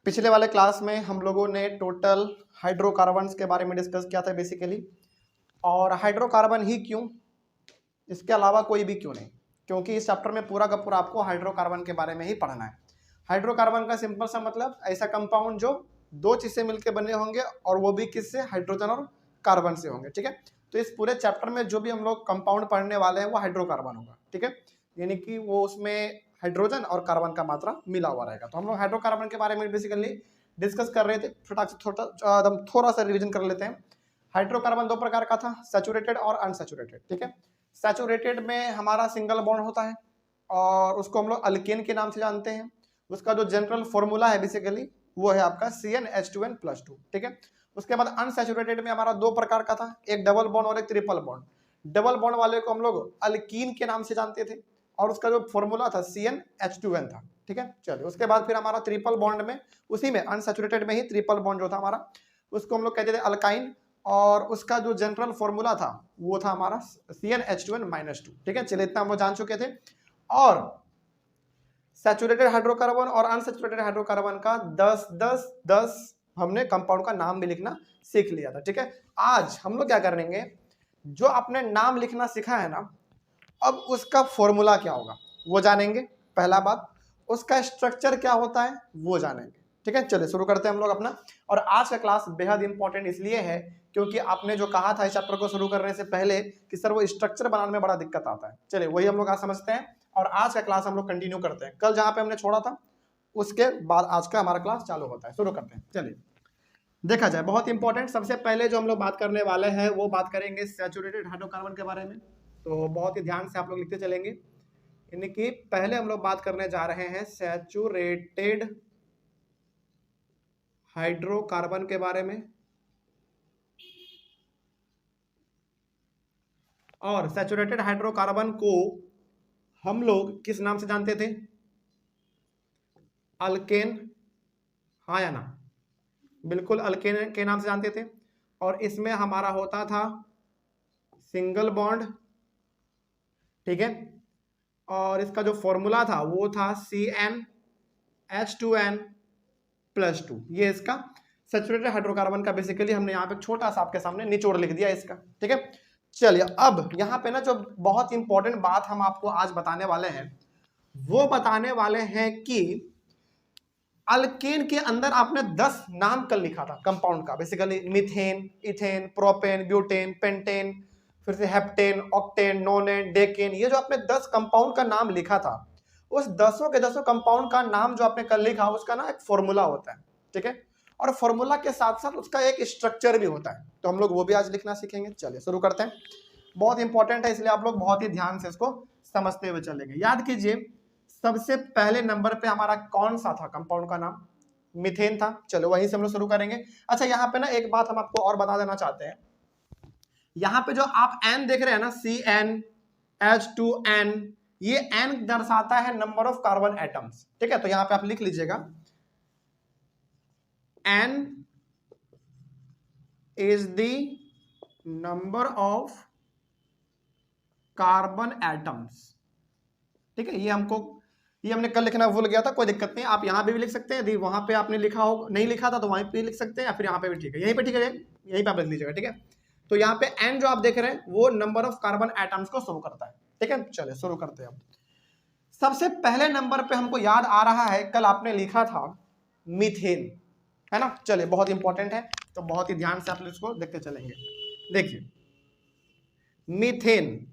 पिछले वाले क्लास में हम लोगों ने टोटल हाइड्रोकार्बन्स के बारे में डिस्कस किया था बेसिकली। और हाइड्रोकार्बन ही क्यों, इसके अलावा कोई भी क्यों नहीं, क्योंकि इस चैप्टर में पूरा का पूरा आपको हाइड्रोकार्बन के बारे में ही पढ़ना है। हाइड्रोकार्बन का सिंपल सा मतलब ऐसा कंपाउंड जो दो चीज से मिलकर बने होंगे और वो भी किससे, हाइड्रोजन और कार्बन से होंगे। ठीक है, तो इस पूरे चैप्टर में जो भी हम लोग कंपाउंड पढ़ने वाले हैं वो हाइड्रोकार्बन होगा। ठीक है, यानी कि वो उसमें हाइड्रोजन और कार्बन का मात्रा मिला हुआ रहेगा। तो हम लोग हाइड्रोकार्बन के बारे में बेसिकली डिस्कस कर रहे थे। थोड़ा सा रिवीजन कर लेते हैं। हाइड्रोकार्बन दो प्रकार का था, सैचुरेटेड और अनसैचुरेटेड। ठीक है, सैचुरेटेड में हमारा सिंगल बॉन्ड होता है और उसको हम लोग अल्केन के नाम से जानते हैं। उसका जो जनरल फॉर्मूला है बेसिकली वो है आपका CnH2n+2। ठीक है, उसके बाद अनसैचुरेटेड में हमारा दो प्रकार का था, एक डबल बॉन्ड और एक ट्रिपल बॉन्ड। डबल बॉन्ड वाले को हम लोग अल्कीन के नाम से जानते थे और उसका जो फॉर्मूला था CnH2n था। ठीक है, चलिए उसके बाद फिर हमारा ट्रिपल बॉन्ड में, उसी में अनसैचुरेटेड में ही ट्रिपल बॉन्ड जो था हमारा, उसको हम लोग कहते थे अल्काइन और उसका जो जनरल फॉर्मूला था वो था हमारा CnH2n-2। ठीक है, चलिए इतना हम लोग जान चुके थे। और सैचुरेटेड हाइड्रोकार्बन और अनसैचुरेटेड हाइड्रोकार्बन का 10-10-10 हमने कंपाउंड का नाम भी लिखना सीख लिया था। ठीक है, आज हम लोग क्या करेंगे, जो आपने नाम लिखना सीखा है ना, अब उसका फॉर्मूला क्या होगा वो जानेंगे। पहला बात, उसका स्ट्रक्चर क्या होता है वो जानेंगे। ठीक है, चलिए शुरू करते हैं हम लोग अपना। और आज का क्लास बेहद इंपॉर्टेंट इसलिए है क्योंकि आपने जो कहा था इस चैप्टर को शुरू करने से पहले कि सर वो स्ट्रक्चर बनाने में बड़ा दिक्कत आता है। चलिए वही हम लोग आज समझते हैं और आज का क्लास हम लोग कंटिन्यू करते हैं। कल जहां पे हमने छोड़ा था उसके बाद आज का हमारा क्लास चालू होता है। शुरू करते हैं। चलिए देखा जाए, बहुत इंपॉर्टेंट। सबसे पहले जो हम लोग बात करने वाले हैं वो बात करेंगे सैचुरेटेड हाइड्रोकार्बन के बारे में। तो बहुत ही ध्यान से आप लोग लिखते चलेंगे, यानी कि पहले हम लोग बात करने जा रहे हैं सैचुरेटेड हाइड्रोकार्बन के बारे में। और सैचुरेटेड हाइड्रोकार्बन को हम लोग किस नाम से जानते थे, अल्केन। हाँ या ना, बिल्कुल अल्केन के नाम से जानते थे। और इसमें हमारा होता था सिंगल बॉन्ड। ठीक है, और इसका जो फॉर्मूला था वो था CnH2n+2। ये इसका सैचुरेटेड हाइड्रोकार्बन का बेसिकली हमने यहाँ पे छोटा सा आपके सामने निचोड़ लिख दिया इसका। ठीक है, चलिए अब यहाँ पे ना जो बहुत इंपॉर्टेंट बात हम आपको आज बताने वाले हैं वो बताने वाले हैं कि अल्केन के अंदर आपने 10 नाम कल लिखा था कंपाउंड का, basically methane, ethane, propane, butane, pentane, फिर से हेप्टेन, ऑक्टेन, नोनेन, डेकेन। ये जो आपने 10 कंपाउंड का नाम लिखा था, उस 10 के 10 कंपाउंड का नाम जो आपने कल लिखा उसका ना एक फॉर्मूला होता है। ठीक है, और फॉर्मूला के साथ साथ उसका एक स्ट्रक्चर भी होता है, तो हम लोग वो भी आज लिखना सीखेंगे। चलिए शुरू करते हैं। बहुत इंपॉर्टेंट है इसलिए आप लोग बहुत ही ध्यान से इसको समझते हुए चलेंगे। याद कीजिए, सबसे पहले नंबर पे हमारा कौन सा था कंपाउंड का नाम, मीथेन था। चलो वहीं से हम लोग शुरू करेंगे। अच्छा यहाँ पे ना एक बात हम आपको और बता देना चाहते हैं, यहाँ पे जो आप N देख रहे हैं ना, CnH2n, ये N दर्शाता है नंबर ऑफ कार्बन एटम्स। ठीक है, तो यहाँ पे आप लिख लीजिएगा N is the number of carbon atoms. ठीक है, ये हमने कल लिखना भूल गया था, कोई दिक्कत नहीं, आप यहाँ पे भी लिख सकते हैं। यदि वहां पे आपने लिखा हो, नहीं लिखा था तो वहीं पे लिख सकते हैं, या फिर यहाँ पे भी ठीक है, यहीं पे ठीक है, यहीं पे आप लिख लीजिएगा। ठीक है, तो यहाँ पे N जो आप देख रहे हैं वो नंबर ऑफ कार्बन एटम्स को शो करता है। ठीक है, चलिए शुरू करते हैं। सबसे पहले नंबर पे हमको याद आ रहा है कल आपने लिखा था मीथेन, है ना। चलिए बहुत इंपॉर्टेंट है, तो बहुत ही ध्यान से आप इसको देखते चलेंगे। देखिए मीथेन,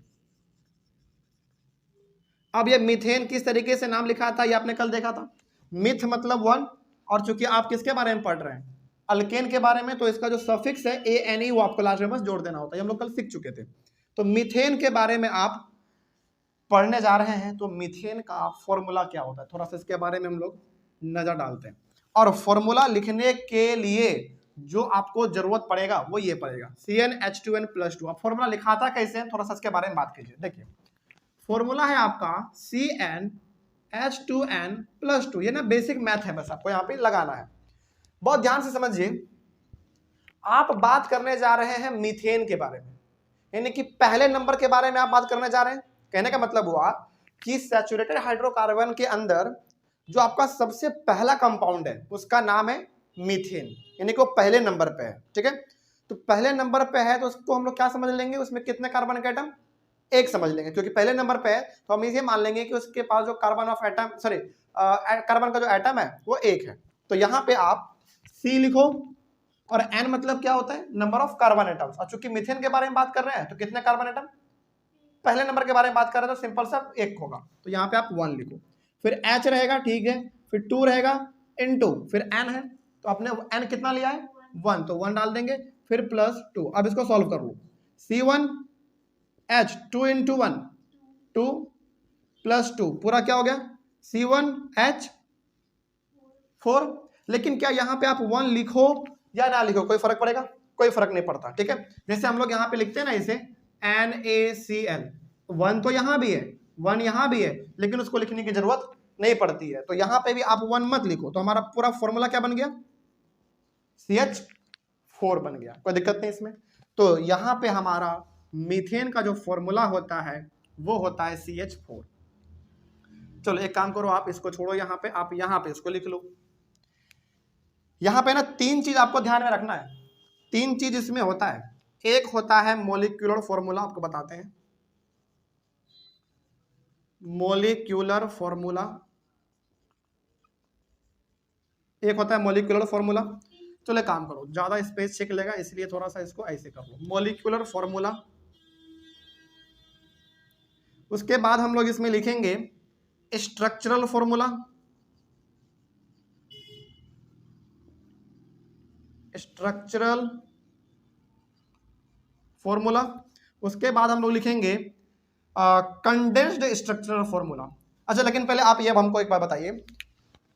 अब ये मीथेन किस तरीके से नाम लिखा था ये आपने कल देखा था। मिथ मतलब वन, और चूंकि आप किसके बारे में पढ़ रहे हैं, अल्केन के बारे में, तो इसका जो सफिक्स है ANE वो आपको लास्ट में बस जोड़ देना होता है। हम लोग कल सीख चुके थे। तो मीथेन के बारे में आप पढ़ने जा रहे हैं, तो मीथेन का फॉर्मूला क्या होता है थोड़ा सा इसके बारे में हम लोग नजर डालते हैं। और फॉर्मूला लिखने के लिए जो आपको जरूरत पड़ेगा वो ये पड़ेगा CnH2n+2। अब फॉर्मूला लिखा था कैसे, थोड़ा सा इसके बारे में बात कीजिए। देखिए फॉर्मूला है आपका CnH2n+2। ये ना बेसिक मैथ है, बस आपको यहाँ पे लगाना है। बहुत ध्यान से समझिए, आप बात करने जा रहे हैं मीथेन के बारे में, यानी कि पहले नंबर के बारे में आप बात करने जा रहे हैं। कहने का मतलब हुआ कि सैचुरेटेड हाइड्रोकार्बन के अंदर जो आपका सबसे पहला कंपाउंड है उसका नाम है मीथेन, यानी कि वो पहले नंबर पे है। ठीक है, तो पहले नंबर पे है तो उसको हम लोग क्या समझ लेंगे, उसमें कितने कार्बन के एटम, एक समझ लेंगे, क्योंकि पहले नंबर पे है तो हम ये मान लेंगे कि उसके पास जो carbon of atom sorry carbon का जो एटम है वो एक है। तो यहाँ पे आप C लिखो और N मतलब क्या होता है, नंबर ऑफ कार्बन एटम्स। और चूंकि मीथेन के बारे में बात कर रहे हैं तो कितने कार्बन एटम, पहले नंबर के बारे में बात कर रहे हैं तो सिंपल सा एक होगा, तो यहाँ पे आप 1 लिखो, फिर H रहेगा, ठीक है, फिर 2 रहेगा इनटू, फिर N है तो आपने N कितना लिया है 1, तो 1 डाल देंगे, फिर प्लस 2। अब इसको सॉल्व कर लो, C1H 2 इंटू 1 2 प्लस 2 पूरा क्या हो गया C1H 4। लेकिन क्या यहाँ पे आप 1 लिखो या ना लिखो कोई फर्क पड़ेगा, कोई फर्क नहीं पड़ता। ठीक है, जैसे हम लोग यहाँ पे लिखते हैं ना इसे NaCl, 1 तो यहाँ भी है 1 यहाँ भी है, लेकिन उसको लिखने की जरूरत नहीं पड़ती है, तो यहाँ पे भी आप 1 मत लिखो, तो हमारा पूरा फॉर्मूला क्या बन गया CH4 बन गया, कोई दिक्कत नहीं इसमें। तो यहाँ पे हमारा मीथेन का जो फॉर्मूला होता है वो होता है CH4। चलो एक काम करो, आप इसको छोड़ो, यहाँ पे आप यहाँ पे इसको लिख लो। यहाँ पे ना 3 चीज आपको ध्यान में रखना है, 3 चीज इसमें होता है। एक होता है मॉलिक्यूलर फॉर्मूला, आपको बताते हैं मॉलिक्यूलर फॉर्मूला, एक होता है मॉलिक्यूलर फॉर्मूला। चलो एक काम करो, ज्यादा स्पेस छिक लेगा इसलिए थोड़ा सा इसको ऐसे कर लो, मॉलिक्यूलर फॉर्मूला। उसके बाद हम लोग इसमें लिखेंगे स्ट्रक्चरल फॉर्मूला, स्ट्रक्चरल फॉर्मूला। उसके बाद हम लोग लिखेंगे कंडेंस्ड स्ट्रक्चरल फॉर्मूला। अच्छा लेकिन पहले आप ये हमको एक बार बताइए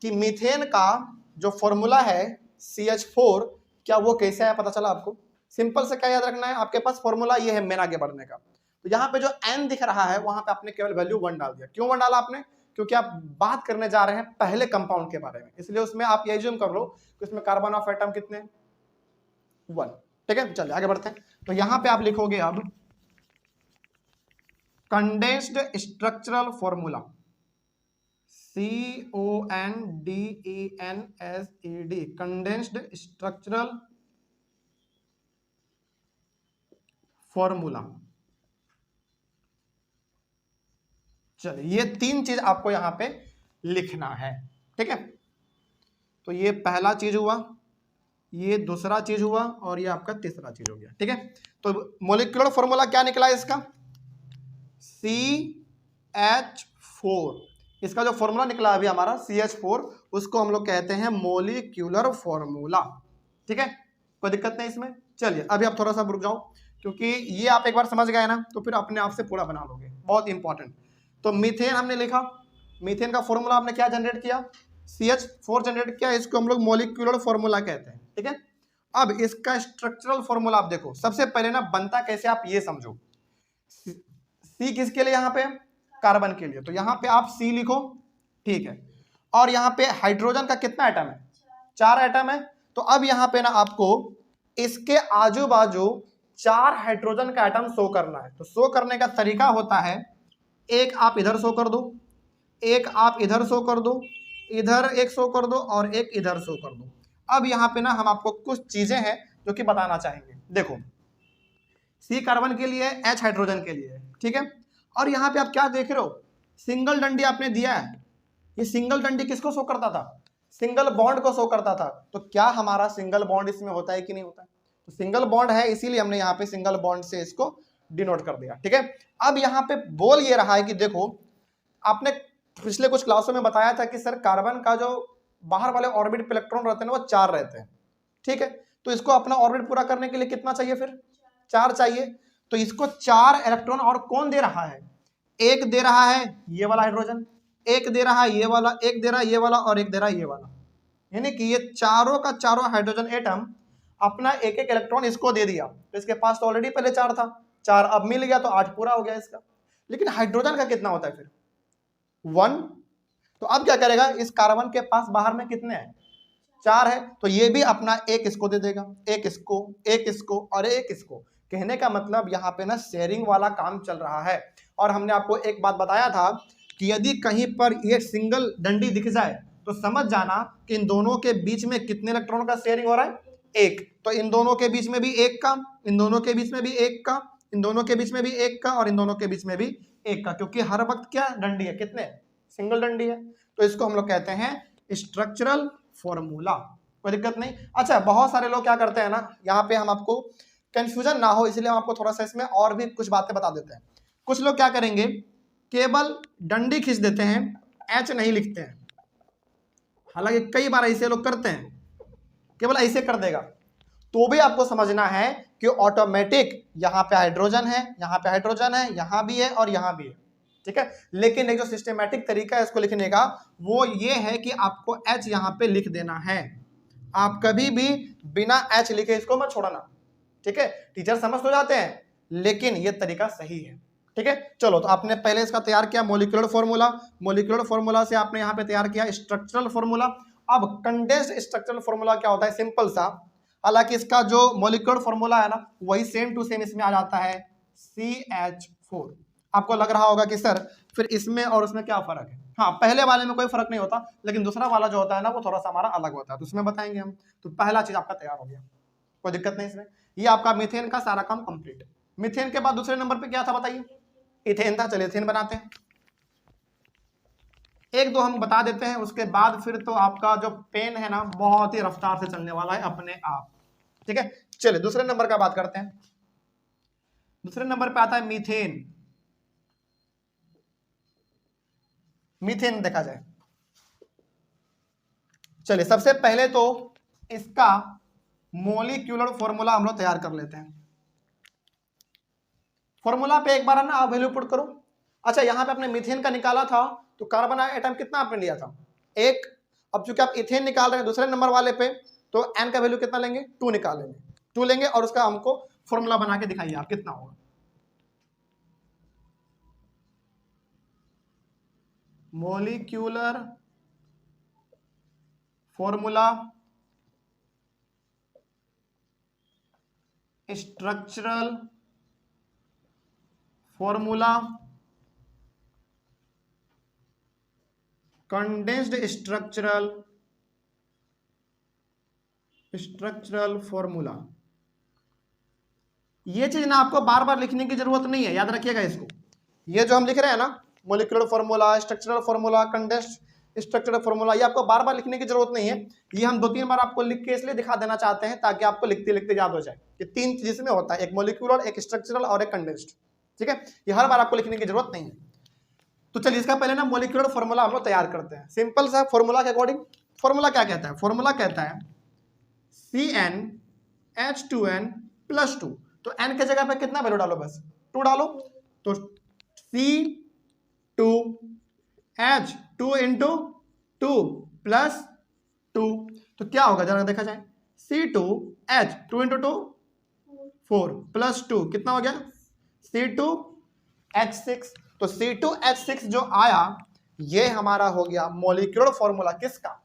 कि मीथेन का जो फॉर्मूला है CH4 क्या वो कैसे आया, पता चला आपको? सिंपल से क्या याद रखना है, आपके पास फॉर्मूला ये है मेन आगे बढ़ने का, तो यहाँ पे जो N दिख रहा है वहां पे आपने केवल वैल्यू 1 डाल दिया। क्यों 1 डाला आपने? क्योंकि आप बात करने जा रहे हैं पहले कंपाउंड के बारे में, इसलिए उसमें आप ये एज्यूम कर लो कि उसमें कार्बन ऑफ एटम कितने 1। ठीक है, चलिए आगे बढ़ते हैं। तो यहाँ पे आप लिखोगे अब condensed structural formula, CONDENSED, condensed structural formula. चलिए ये 3 चीज आपको यहां पे लिखना है। ठीक है, तो ये पहला चीज हुआ, ये दूसरा चीज हुआ और ये आपका तीसरा चीज हो गया। ठीक है, तो मॉलिक्यूलर फॉर्मूला क्या निकला इसका CH4, इसका जो फॉर्मूला निकला अभी हमारा CH4, उसको हम लोग कहते हैं मॉलिक्यूलर फॉर्मूला। ठीक है, कोई दिक्कत नहीं इसमें। चलिए अभी आप थोड़ा सा रुक जाओ, क्योंकि ये आप एक बार समझ गए ना तो फिर अपने आप से पूरा बना लोगे, बहुत इंपॉर्टेंट। तो मीथेन हमने लिखा, मीथेन का फॉर्मूला हमने क्या जनरेट किया CH4 जनरेट किया, इसको हम लोग मॉलिक्यूलर फॉर्मूला कहते हैं। ठीक है, अब इसका स्ट्रक्चरल फॉर्मूला आप देखो, सबसे पहले ना बनता कैसे आप ये समझो। C किसके लिए, यहाँ पे कार्बन के लिए, तो यहाँ पे आप C लिखो, ठीक है, और यहाँ पे हाइड्रोजन का कितना एटम है 4 एटम है। तो अब यहाँ पे ना आपको इसके आजू बाजू 4 हाइड्रोजन का एटम शो करना है। तो शो करने का तरीका होता है, एक आप इधर शो कर दो, एक आप इधर शो कर दो, इधर एक शो कर दो और एक इधर शो कर दो। अब यहाँ पे ना हम आपको कुछ चीजें हैं जो कि बताना चाहेंगे। देखो C कार्बन के लिए, H हाइड्रोजन के लिए, ठीक है, और यहाँ पे आप क्या देख रहे हो, सिंगल डंडी आपने दिया है। ये सिंगल डंडी किसको शो करता था, सिंगल बॉन्ड को शो करता था। तो क्या हमारा सिंगल बॉन्ड इसमें होता है कि नहीं होता है? तो सिंगल बॉन्ड है, इसीलिए हमने यहाँ पे सिंगल बॉन्ड से इसको डिनोट कर दिया। ठीक है, अब यहाँ पे बोल ये रहा है कि देखो आपने पिछले कुछ क्लासों में बताया था कि सर कार्बन का जो बाहर वाले ऑर्बिट पे इलेक्ट्रॉन रहते हैं ना वो 4 रहते हैं। ठीक है, तो इसको अपना ऑर्बिट पूरा करने के लिए कितना चाहिए, फिर 4 चाहिए। तो इसको 4 इलेक्ट्रॉन और कौन दे रहा है, एक दे रहा है ये वाला हाइड्रोजन, एक दे रहा है ये वाला, एक दे रहा है ये वाला और एक दे रहा है ये वाला, यानी कि ये चारों का चारों हाइड्रोजन एटम अपना एक एक इलेक्ट्रॉन इसको दे दिया। तो इसके पास तो ऑलरेडी पहले 4 था, 4 अब मिल गया तो 8 पूरा हो गया इसका। लेकिन हाइड्रोजन का कितना होता है फिर 1। तो अब क्या करेगा, इस कार्बन के पास बाहर में कितने हैं 4 है, तो ये भी अपना एक इसको दे देगा, एक इसको, एक इसको और एक इसको। कहने का मतलब यहाँ पे ना शेयरिंग वाला काम चल रहा है। और हमने आपको एक बात बताया था कि यदि कहीं पर ये सिंगल डंडी दिख जाए तो समझ जाना कि इन दोनों के बीच में कितने इलेक्ट्रॉन का शेयरिंग हो रहा है, एक। तो इन दोनों के बीच में भी एक का, इन दोनों के बीच में भी एक का, इन दोनों के बीच में भी एक का, और इन दोनों के बीच में भी एक का, क्योंकि हर वक्त क्या डंडी है, कितने, सिंगल डंडी है। तो इसको हम लोग कहते हैं स्ट्रक्चरल फॉर्मूला, कोई दिक्कत नहीं। अच्छा, बहुत सारे लोग क्या करते हैं ना, यहाँ पे हम आपको कंफ्यूजन ना हो इसलिए हम आपको थोड़ा सा इसमें और भी कुछ बातें बता देते हैं। कुछ लोग क्या करेंगे, केवल डंडी खींच देते हैं, एच नहीं लिखते हैं। हालांकि कई बार ऐसे लोग करते हैं, केवल ऐसे कर देगा, तो भी आपको समझना है कि ऑटोमेटिक यहाँ पे हाइड्रोजन है, यहाँ पे हाइड्रोजन है, यहाँ भी है और यहाँ भी है, ठीक है। लेकिन एक जो सिस्टमेटिक तरीका है इसको लिखने का, वो ये है कि आपको एच यहाँ पे लिख देना है। आप कभी भी बिना एच लिखे इसको मत छोड़ना, ठीक है। टीचर समझ तो जाते हैं, लेकिन ये तरीका सही है, ठीक है। चलो, तो आपने पहले इसका तैयार किया मॉलिक्यूलर फॉर्मूला, मॉलिक्यूलर फॉर्मूला से आपने यहाँ पे तैयार किया स्ट्रक्चरल फॉर्मूला। अब कंडेंस्ड स्ट्रक्चरल फॉर्मूला क्या होता है, सिंपल सा। हालांकि इसका जो मॉलिक्यूलर फॉर्मूला है ना, वही सेम टू सेम इसमें आ जाता है, CH4। आपको लग रहा होगा कि सर फिर इसमें और उसमें क्या फर्क है। हाँ, पहले वाले में कोई फर्क नहीं होता, लेकिन दूसरा वाला जो होता है ना, वो थोड़ा सा हमारा अलग होता है, तो उसमें बताएंगे हम। तो पहला चीज आपका तैयार हो गया, कोई दिक्कत नहीं इसमें। ये आपका मीथेन का सारा काम कंप्लीट है। मीथेन के बाद दूसरे नंबर पे क्या था बताइए, इथेन था। चलिए इथेन बनाते हैं, एक दो हम बता देते हैं, उसके बाद फिर तो आपका जो पेन है ना, बहुत ही रफ्तार से चलने वाला है अपने आप, ठीक है। चलिए दूसरे नंबर का बात करते हैं। दूसरे नंबर पे आता है मीथेन। मीथेन देखा जाए, चलिए सबसे पहले तो इसका मॉलिक्यूलर फॉर्मूला हम लोग तैयार कर लेते हैं। फॉर्मूला पे एक बार है ना आप वैल्यू पुट करो। अच्छा, यहां पे आपने मीथेन का निकाला था, तो कार्बन एटम कितना आपने लिया था, एक। अब चूंकि आप इथेन निकाल रहे हैं दूसरे नंबर वाले पे, तो n का वैल्यू कितना लेंगे, 2 निकालेंगे, 2 लेंगे, और उसका हमको फॉर्मूला बना के दिखाइए आप कितना होगा। Molecular formula structural formula condensed structural formula. ये चीज ना आपको बार बार लिखने की जरूरत नहीं है, याद रखिएगा इसको। ये जो हम लिख रहे हैं ना, molecular formula, structural formula, condensed structural formula, ये आपको बार बार लिखने की जरूरत नहीं है। ये हम 2-3 बार आपको लिख के इसलिए दिखा देना चाहते हैं ताकि आपको लिखते लिखते याद हो जाए कि 3 चीज इसमें होता है, एक मॉलिक्यूलर, एक स्ट्रक्चरल और एक कंडेंस्ड, ठीक है। ये हर बार आपको लिखने की जरूरत नहीं है। तो चलिए इसका पहले ना मॉलिक्यूलर फॉर्मूला हम लोग तैयार करते हैं, सिंपल सा फॉर्मूला के अकॉर्डिंग। फॉर्मूला क्या कहता है, फॉर्मूला कहता है CnH2n+2। तो n के जगह पे कितना वैल्यू डालो, बस 2 डालो, तो C2H2 × 2 + 2, तो क्या होगा जरा देखा जाए, C2H2 × 2 4 + 2 कितना हो गया, C2H6। तो C2H6 जो आया, ये हमारा हो गया मॉलिक्यूलर फॉर्मूला किसका,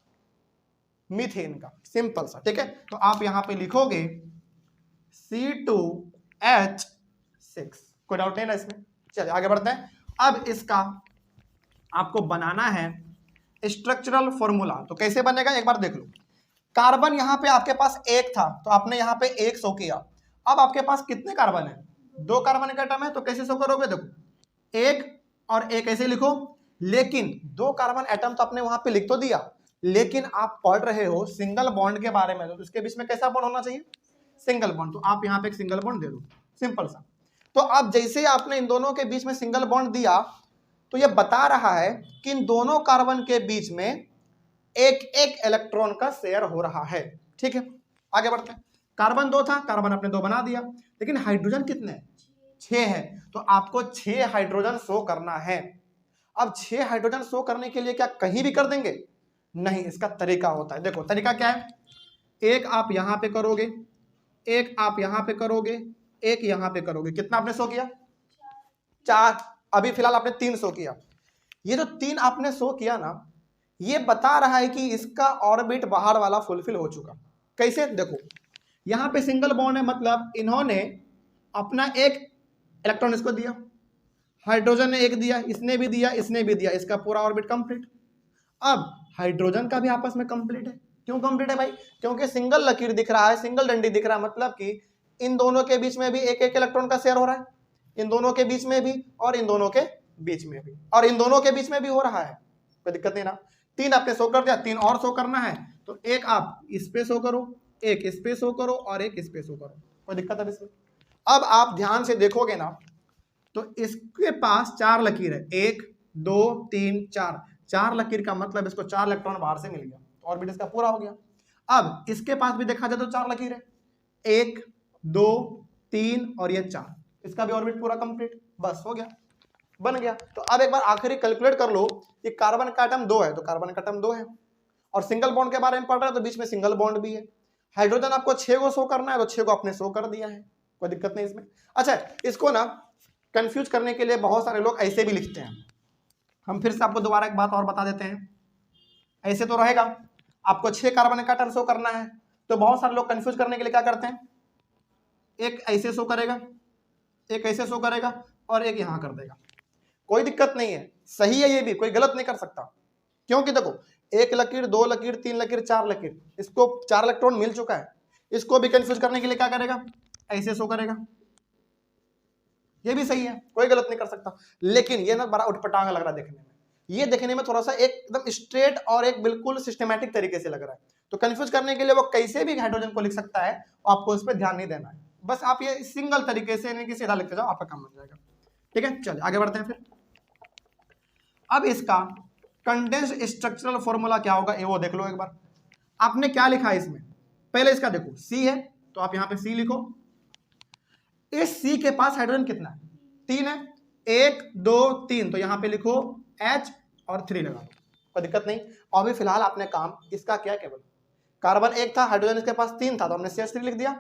मीथेन का, सिंपल सा, ठीक है। तो आप यहां पे लिखोगे C2H6, कोई डाउट नहीं ना इसमें। चलिए आगे बढ़ते हैं। अब इसका आपको बनाना है स्ट्रक्चरल फॉर्मूला, तो कैसे बनेगा एक बार देख लो। कार्बन यहां पे आपके पास एक था, तो आपने यहां पे 1 शो किया। अब आपके पास कितने कार्बन है, 2 कार्बन का एटम है, तो कैसे शो करोगे, देखो 1 और 1 ऐसे लिखो। लेकिन 2 कार्बन एटम तो आपने वहां पे लिख तो दिया, लेकिन आप पढ़ रहे हो सिंगल बॉन्ड के बारे में, तो इसके बीच में कैसा बॉन्ड होना चाहिए, सिंगल बॉन्ड। तो आप यहाँ पे एक सिंगल बॉन्ड दे दो, सिंपल सा। तो अब जैसे ही आपने इन दोनों के बीच में सिंगल बॉन्ड दिया, तो ये बता रहा है कि इन दोनों कार्बन के बीच में एक एक इलेक्ट्रॉन का शेयर हो रहा है, ठीक है। आगे बढ़ते हैं। कार्बन 2 था, कार्बन आपने 2 बना दिया, लेकिन हाइड्रोजन कितने, 6 है, तो आपको 6 हाइड्रोजन शो करना है। अब 6 हाइड्रोजन शो करने के लिए क्या कहीं भी कर देंगे, नहीं, इसका तरीका होता है। देखो तरीका क्या है, एक आप यहां पे करोगे, एक आप यहां पे करोगे, एक यहां पे करोगे, कितना आपने शो किया, 4। अभी फिलहाल आपने 3 शो किया। ये जो 3 आपने शो किया ना, ये बता रहा है कि इसका ऑर्बिट बाहर वाला फुलफिल हो चुका। कैसे, देखो यहां पे सिंगल बॉन्ड है, मतलब इन्होंने अपना एक इलेक्ट्रॉन इसको दिया, हाइड्रोजन ने एक दिया, इसने भी दिया, इसने भी दिया, इसका पूरा ऑर्बिट कंप्लीट। अब हाइड्रोजन का भी आपस में कंप्लीट है। क्यों कंप्लीट है भाई? क्योंकि सिंगल लकीर दिख रहा है, सिंगल डंडी दिख रहा है, मतलब कि इन दोनों के बीच में भी एक एक इलेक्ट्रॉन का शेयर हो रहा है, इन दोनों के बीच में भी और इन दोनों के बीच में भी और इन दोनों के बीच में भी हो रहा है, कोई दिक्कत नहीं ना। 3 आपने शो कर दिया, 3 और शो करना है तो एक आप इस पे शो करो, एक इस पे शो करो और एक इस पे शो करो, कोई दिक्कत है इसमें? अब आप ध्यान से देखोगे ना तो इसके पास 4 लकीर है, 1 2 3 4, 4 लकीर का मतलब इसको 4 इलेक्ट्रॉन बाहर से मिल गया, ऑर्बिट इसका पूरा हो गया। अब इसके पास भी देखा जाए तो 4 लकीर है, 1 2 3 और ये 4, इसका भी ऑर्बिट पूरा कंप्लीट, बस हो गया, बन गया। तो अब एक बार आखिरी कैलकुलेट कर लो कि कार्बन का एटम 2 है तो कार्बन का एटम 2 है, और सिंगल बॉन्ड के बारे में पढ़ रहे हैं तो बीच में सिंगल बॉन्ड भी है। हाइड्रोजन आपको 6 को शो करना है तो 6 को आपने शो कर दिया है, कोई दिक्कत नहीं इसमें। अच्छा, इसको ना कंफ्यूज करने के लिए बहुत सारे लोग ऐसे भी लिखते हैं, हम फिर से आपको दोबारा एक बात और बता देते हैं। ऐसे तो रहेगा, आपको 6 कार्बन का एटम शो करना है तो बहुत सारे लोग कंफ्यूज करने के लिए क्या करते हैं, एक ऐसे शो करेगा, एक ऐसे शो करेगा और एक यहां कर देगा, कोई दिक्कत नहीं है, सही है, ये भी कोई गलत नहीं कर सकता। क्योंकि देखो 1 लकीर 2 लकीर 3 लकीर 4 लकीर, इसको 4 इलेक्ट्रॉन मिल चुका है, इसको भी कंफ्यूज करने के लिए क्या करेगा, ऐसे शो करेगा, ये भी सही है, कोई गलत नहीं कर सकता। लेकिन ये ना बड़ा उटपटांग लग रहा है देखने में, ये देखने में थोड़ा सा एकदम स्ट्रेट और एक बिल्कुल सिस्टमैटिक तरीके से लग रहा है, तो कंफ्यूज करने के लिए वो कैसे भी हाइड्रोजन को लिख सकता है, आपको उस पर ध्यान नहीं देना है, बस आप ये सिंगल तरीके से यानी कि सीधा लिखते जाओ, आपका काम बन जाएगा। ठीक है, चलिए आगे बढ़ते हैं फिर। अब इसका कंडेंस स्ट्रक्चरल फॉर्मूला क्या होगा ये वो देख लो एक बार। आपने क्या लिखा है इसमें, पहले इसका देखो, सी है तो आप यहां पे सी लिखो। इस सी के पास हाइड्रोजन कितना है, 3 है, 1 2 3, तो यहां पे लिखो H और 3 लगा दो, कोई दिक्कत नहीं। और अभी फिलहाल आपने काम इसका किया, केवल कार्बन 1 था, हाइड्रोजन इसके पास 3 था तो हमने CH3 लिख दिया।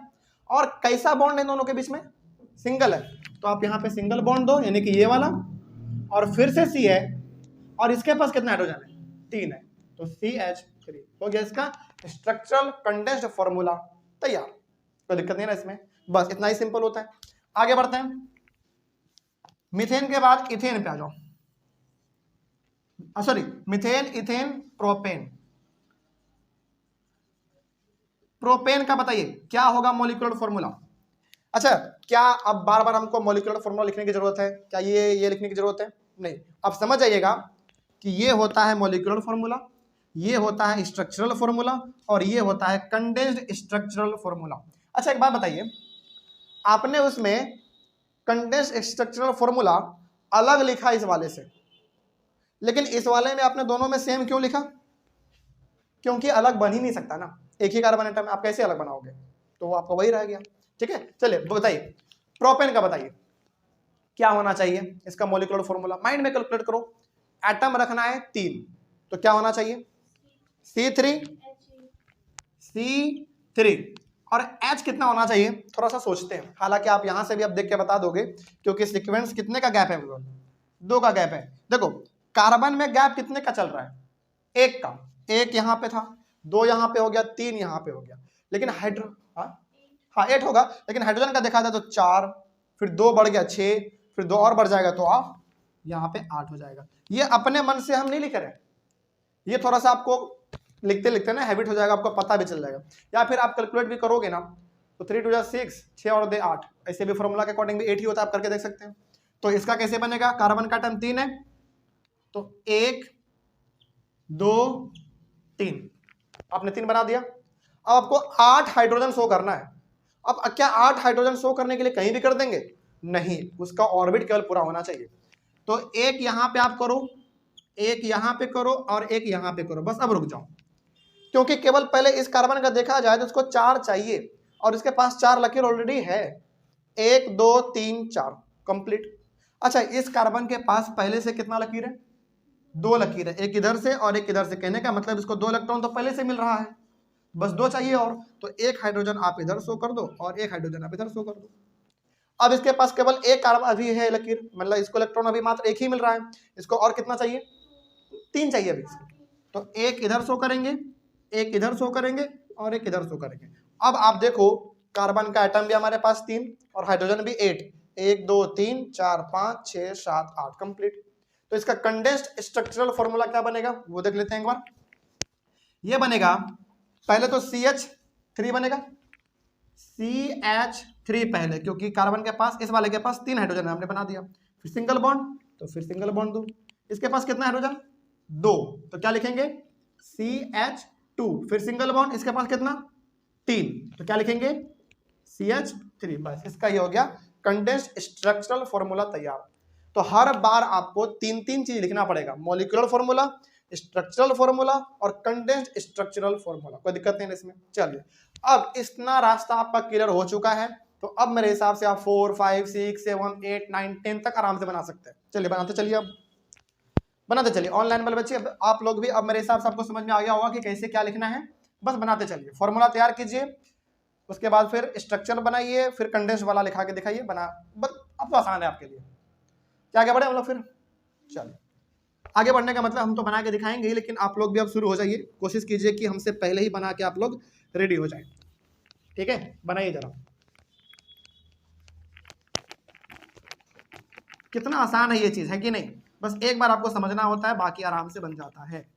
और कैसा बॉन्ड है दोनों के बीच में, सिंगल है, तो आप यहां पे सिंगल बॉन्ड दो, यानी कि ये वाला, और फिर से सी है और इसके पास कितना हाइड्रोजन है, 3 है, तो CH3 हो गया इसका स्ट्रक्चरल कंडेंस्ड फॉर्मूला तैयार, कोई दिक्कत नहीं ना इसमें, बस इतना ही सिंपल होता है। आगे बढ़ते हैं, मीथेन के बाद इथेन पे आ जाओ, sorry methane ethane propane. Propane का बताइए क्या होगा मॉलिक्यूलर फॉर्मूला। अच्छा, क्या अब बार बार हमको मॉलिक्यूलर फॉर्मूला लिखने की जरूरत है, क्या ये लिखने की जरूरत है, नहीं। अब समझ जाइएगा कि ये होता है मॉलिक्यूलर फॉर्मूला, ये होता है स्ट्रक्चरल फॉर्मूला और ये होता है कंडेंस्ड स्ट्रक्चरल फॉर्मूला। अच्छा एक बात बताइए, आपने उसमें कंडेंस्ड स्ट्रक्चरल फॉर्मूला अलग लिखा इस वाले से, लेकिन इस वाले में आपने दोनों में सेम क्यों लिखा, क्योंकि अलग बन ही नहीं सकता ना, एक ही कार्बन एटम आप कैसे अलग बनाओगे, तो वो आपका वही रह गया। ठीक है, चलिए बताइए प्रोपेन का बताइए क्या होना चाहिए इसका मॉलिक्यूलर फॉर्मूला, माइंड में कैलकुलेट करो। एटम रखना है 3 तो क्या होना चाहिए, C3 और H कितना होना चाहिए, थोड़ा सा सोचते हैं, हालांकि आप यहां से भी अब देख के बता दोगे क्योंकि सीक्वेंस कितने का गैप है, 2 का गैप है। देखो कार्बन में गैप कितने का चल रहा है, 1 का, 1 यहां पे था, 2 यहां पे हो गया, 3 यहां पे हो गया, लेकिन हाँ 8 होगा, लेकिन हाइड्रोजन का देखा जाए तो 4, फिर 2 बढ़ गया 6, फिर 2 और बढ़ जाएगा तो आप यहाँ पे 8 हो जाएगा। ये अपने मन से हम नहीं लिख रहे, ये थोड़ा सा आपको लिखते लिखते ना हैबिट हो जाएगा, आपको पता भी चल जाएगा, या फिर आप कैलकुलेट भी करोगे ना तो 3 2 6, 6 और 2 8, ऐसे भी फॉर्मूला के अकॉर्डिंग भी 8 ही होता है, आप करके देख सकते हैं। तो इसका कैसे बनेगा, कार्बन का एटम 3 है तो 1 2 3, आपने 3 बना दिया। अब आपको 8 हाइड्रोजन शो करना है। अब क्या 8 हाइड्रोजन शो करने के लिए कहीं भी कर देंगे, नहीं, उसका ऑर्बिट केवल पूरा होना चाहिए। तो एक यहां पे आप करो, एक यहां पे करो और एक यहां पे करो, बस अब रुक जाओ, क्योंकि केवल पहले इस कार्बन का देखा जाए तो उसको 4 चाहिए और इसके पास 4 लकीर ऑलरेडी है, 1 2 3 4 कंप्लीट। अच्छा इस कार्बन के पास पहले से कितना लकीर है, 2 लकीर है, एक इधर से और एक इधर से, कहने का मतलब इसको 2 इलेक्ट्रॉन तो पहले से मिल रहा है, बस 2 चाहिए और, तो एक हाइड्रोजन आप इधर शो कर दो और एक हाइड्रोजन आप इधर शो कर दो। अब इसके पास केवल एक कार्बन अभी है लकीर, मतलब इसको इलेक्ट्रॉन अभी मात्र एक ही मिल रहा है, इसको और कितना चाहिए, 3 चाहिए अभी इसको, तो एक इधर शो करेंगे, एक इधर शो करेंगे और एक इधर शो करेंगे। अब आप देखो कार्बन का एटम भी हमारे पास 3 और हाइड्रोजन भी 8, 1 2 3 4 5 6 7 8 कंप्लीट। तो इसका कंडेंस्ड स्ट्रक्चरल फॉर्मूला क्या बनेगा वो देख लेते हैं एक बार। ये बनेगा, पहले तो CH3 बनेगा, CH3 पहले, क्योंकि कार्बन के पास, इस वाले के पास 3 हाइड्रोजन है, हमने बना दिया। फिर सिंगल बॉन्ड, तो फिर सिंगल बॉन्ड 2, इसके पास कितना हाइड्रोजन 2, तो क्या लिखेंगे CH2, फिर सिंगल बॉन्ड, इसके पास कितना 3, तो क्या लिखेंगे CH3। बस इसका ये हो गया कंडेंस्ड स्ट्रक्चरल फॉर्मूला तैयार। तो हर बार आपको 3 चीज लिखना पड़ेगा, मॉलिक्यूलर फॉर्मूला, स्ट्रक्चरल फॉर्मूला और कंडेंस्ड स्ट्रक्चरल फॉर्मूला, कोई दिक्कत नहीं है इसमें। चलिए, अब इतना रास्ता आपका क्लियर हो चुका है, तो अब मेरे हिसाब से आप 4, 5, 6, 7, 8, 9, 10 तक आराम से बना सकते हैं। चलिए बनाते चलिए, अब बनाते चलिए। ऑनलाइन वाले बच्चे आप लोग भी, अब मेरे हिसाब से आपको समझ में आ गया होगा कि कैसे क्या लिखना है। बस बनाते चलिए, फॉर्मूला तैयार कीजिए, उसके बाद फिर स्ट्रक्चर बनाइए, फिर कंडेंस वाला लिखा के दिखाइए, बना, बस अब तो आसान है आपके लिए। क्या आगे बढ़े हम लोग फिर? चलिए, आगे बढ़ने का मतलब हम तो बना के दिखाएंगे ही, लेकिन आप लोग भी अब शुरू हो जाइए, कोशिश कीजिए कि हमसे पहले ही बना के आप लोग रेडी हो जाए। ठीक है, बनाइए जरा। कितना आसान है ये चीज, है कि नहीं? बस एक बार आपको समझना होता है, बाकी आराम से बन जाता है।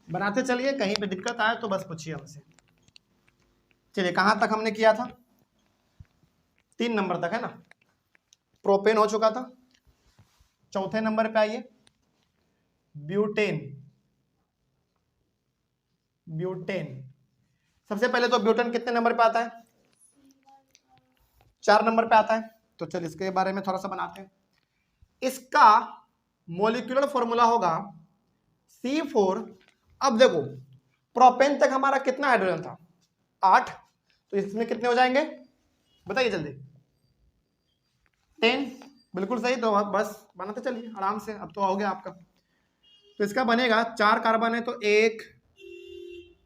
बनाते चलिए, कहीं पे दिक्कत आए तो बस पूछिए हमसे। चलिए, कहां तक हमने किया था? 3 नंबर तक है ना, प्रोपेन हो चुका था। चौथे नंबर पे आइए, ब्यूटेन। ब्यूटेन, सबसे पहले तो ब्यूटेन कितने नंबर पे आता है? 4 नंबर पे आता है। तो चलिए इसके बारे में थोड़ा सा बनाते हैं। इसका मॉलिक्यूलर फॉर्मूला होगा C4। अब देखो, प्रोपेन तक हमारा कितना हाइड्रोजन था? 8, तो इसमें कितने हो जाएंगे बताइए जल्दी? 10, बिल्कुल सही। तो बस बनाते चलिए आराम से, अब तो हो गया आपका। तो इसका बनेगा, 4 कार्बन है तो 1,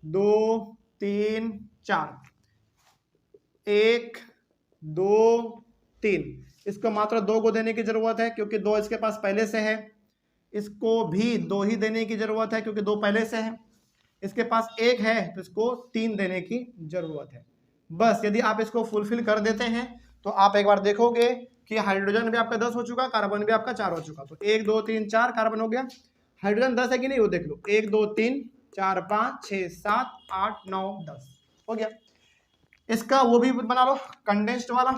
2, 3, 4, 1, 2, 3। इसको मात्र 2 को देने की जरूरत है, क्योंकि 2 इसके पास पहले से है। इसको भी 2 ही देने की जरूरत है, क्योंकि 2 पहले से है। इसके पास 1 है तो इसको 3 देने की जरूरत है। बस यदि आप इसको फुलफिल कर देते हैं तो आप एक बार देखोगे कि हाइड्रोजन भी आपका 10 हो चुका, कार्बन भी आपका 4 हो चुका। तो 1, 2, 3, 4 कार्बन हो गया। हाइड्रोजन 10 है कि नहीं, वो देख लो। 1, 2, 3, 4, 5, 6, 7, 8, 9, 10 हो गया। इसका वो भी बना लो, कंडेंस्ड वाला।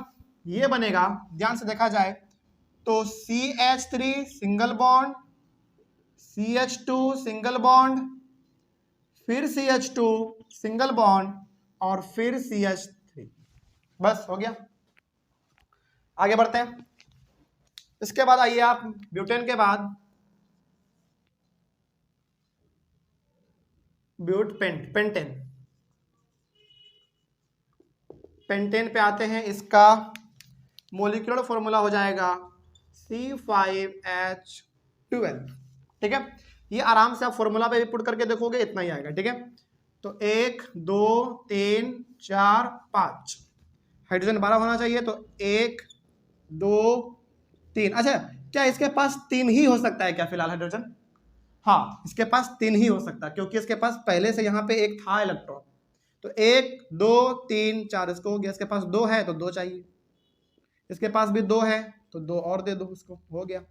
ये बनेगा, ध्यान से देखा जाए तो CH3 single bond, CH2 single bond, फिर CH2 सिंगल बॉन्ड और फिर CH3। बस हो गया। आगे बढ़ते हैं। इसके बाद आइए आप ब्यूटेन के बाद पेंटेन। पेंटेन पे आते हैं। इसका मॉलिक्यूलर फॉर्मूला हो जाएगा C5H12। ठीक है, ये आराम से आप फॉर्मूला पे भी पुट करके देखोगे, इतना ही आएगा। ठीक है, तो 1, 2, 3, 4, 5, हाइड्रोजन 12 होना चाहिए। तो 1, 2, 3। अच्छा, क्या इसके पास 3 ही हो सकता है क्या फिलहाल हाइड्रोजन? हाँ, इसके पास 3 ही हो सकता है, क्योंकि इसके पास पहले से यहाँ पे एक था इलेक्ट्रॉन। तो 1, 2, 3, 4 इसको हो गया। इसके पास 2 है तो 2 चाहिए। इसके पास भी 2 है तो 2 और दे दो उसको, हो गया।